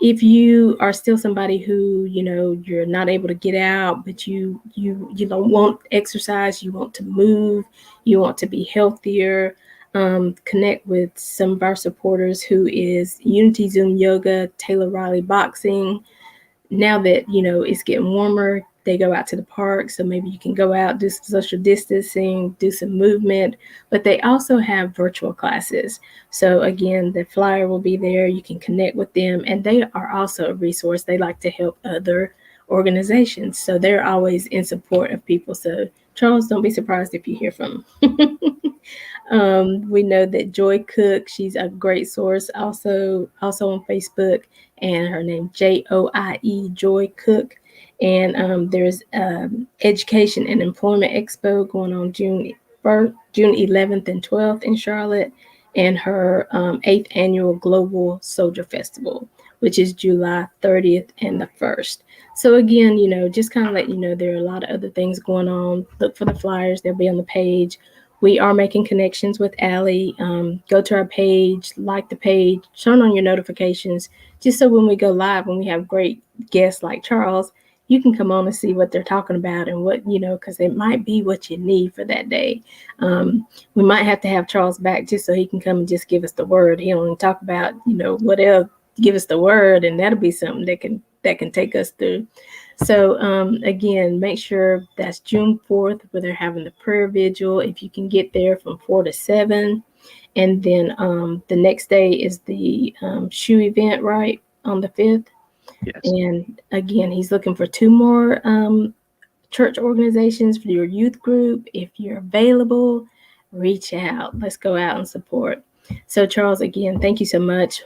Speaker 1: if you are still somebody who you're not able to get out, but you don't want exercise, you want to move, you want to be healthier, connect with some of our supporters who is Unity Zoom Yoga, Taylor Riley Boxing. Now that it's getting warmer, they go out to the park, so maybe you can go out, do some social distancing, do some movement. But they also have virtual classes, so again, the flyer will be there. You can connect with them, and they are also a resource. They like to help other organizations, so they're always in support of people. So Charles, don't be surprised if you hear from them. We know that Joy Cook, she's a great source, also on Facebook, and her name Joie Joy Cook. And there's Education and Employment Expo going on June 11th and 12th in Charlotte, and her eighth annual Global Soldier Festival, which is July 30th and the 1st. So again, just kind of let you know there are a lot of other things going on. Look for the flyers; they'll be on the page. We are making connections with Aly. Go to our page, like the page, turn on your notifications, just so when we go live, when we have great guests like Charles, you can come on and see what they're talking about and what, because it might be what you need for that day. We might have to have Charles back just so he can come and just give us the word. He only talk about, what else, give us the word, and that'll be something that can take us through. So again, make sure that's June 4th, where they're having the prayer vigil. If you can get there from 4 to 7. And then the next day is the shoe event, right, on the 5th.
Speaker 2: Yes.
Speaker 1: And again, he's looking for two more church organizations for your youth group. If you're available, reach out. Let's go out and support. So, Charles, again, thank you so much.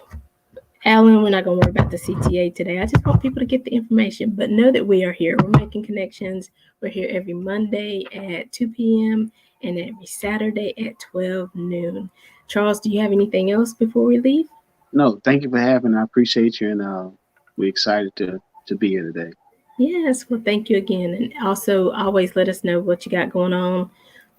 Speaker 1: Alan, we're not going to worry about the CTA today. I just want people to get the information, but know that we are here. We're making connections. We're here every Monday at 2 p.m. and every Saturday at 12 noon. Charles, do you have anything else before we leave?
Speaker 2: No, thank you for having. I appreciate you, and we're excited to be here today.
Speaker 1: Yes, well, thank you again. And also, always let us know what you got going on.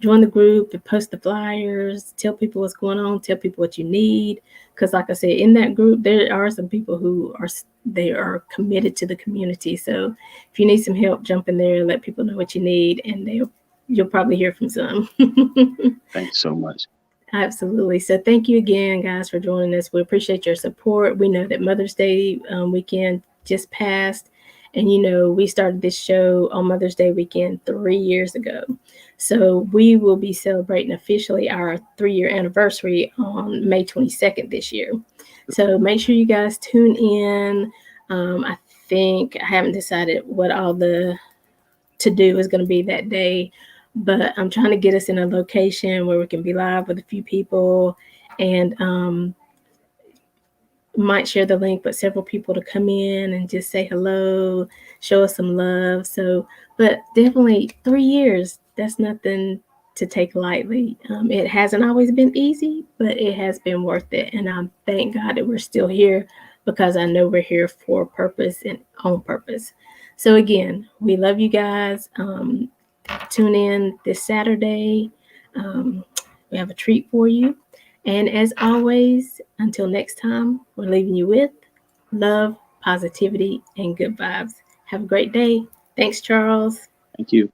Speaker 1: Join the group and post the flyers. Tell people what's going on. Tell people what you need. Because, like I said, in that group, there are some people who are committed to the community. So, if you need some help, jump in there. Let people know what you need, and you'll probably hear from some.
Speaker 2: Thank you so much.
Speaker 1: Absolutely. So thank you again, guys, for joining us. We appreciate your support. We know that Mother's Day weekend just passed. And, we started this show on Mother's Day weekend 3 years ago. So we will be celebrating officially our 3-year anniversary on May 22nd this year. So make sure you guys tune in. I think I haven't decided what all the to do is going to be that day. But I'm trying to get us in a location where we can be live with a few people, and might share the link with several people to come in and just say hello, show us some love. So, but definitely 3 years, that's nothing to take lightly. It hasn't always been easy, but it has been worth it. And I thank God that we're still here, because I know we're here for a purpose and on purpose. So, again, we love you guys. Tune in this Saturday. Um, we have a treat for you. And as always, until next time, we're leaving you with love, positivity, and good vibes. Have a great day. Thanks, Charles.
Speaker 2: Thank you.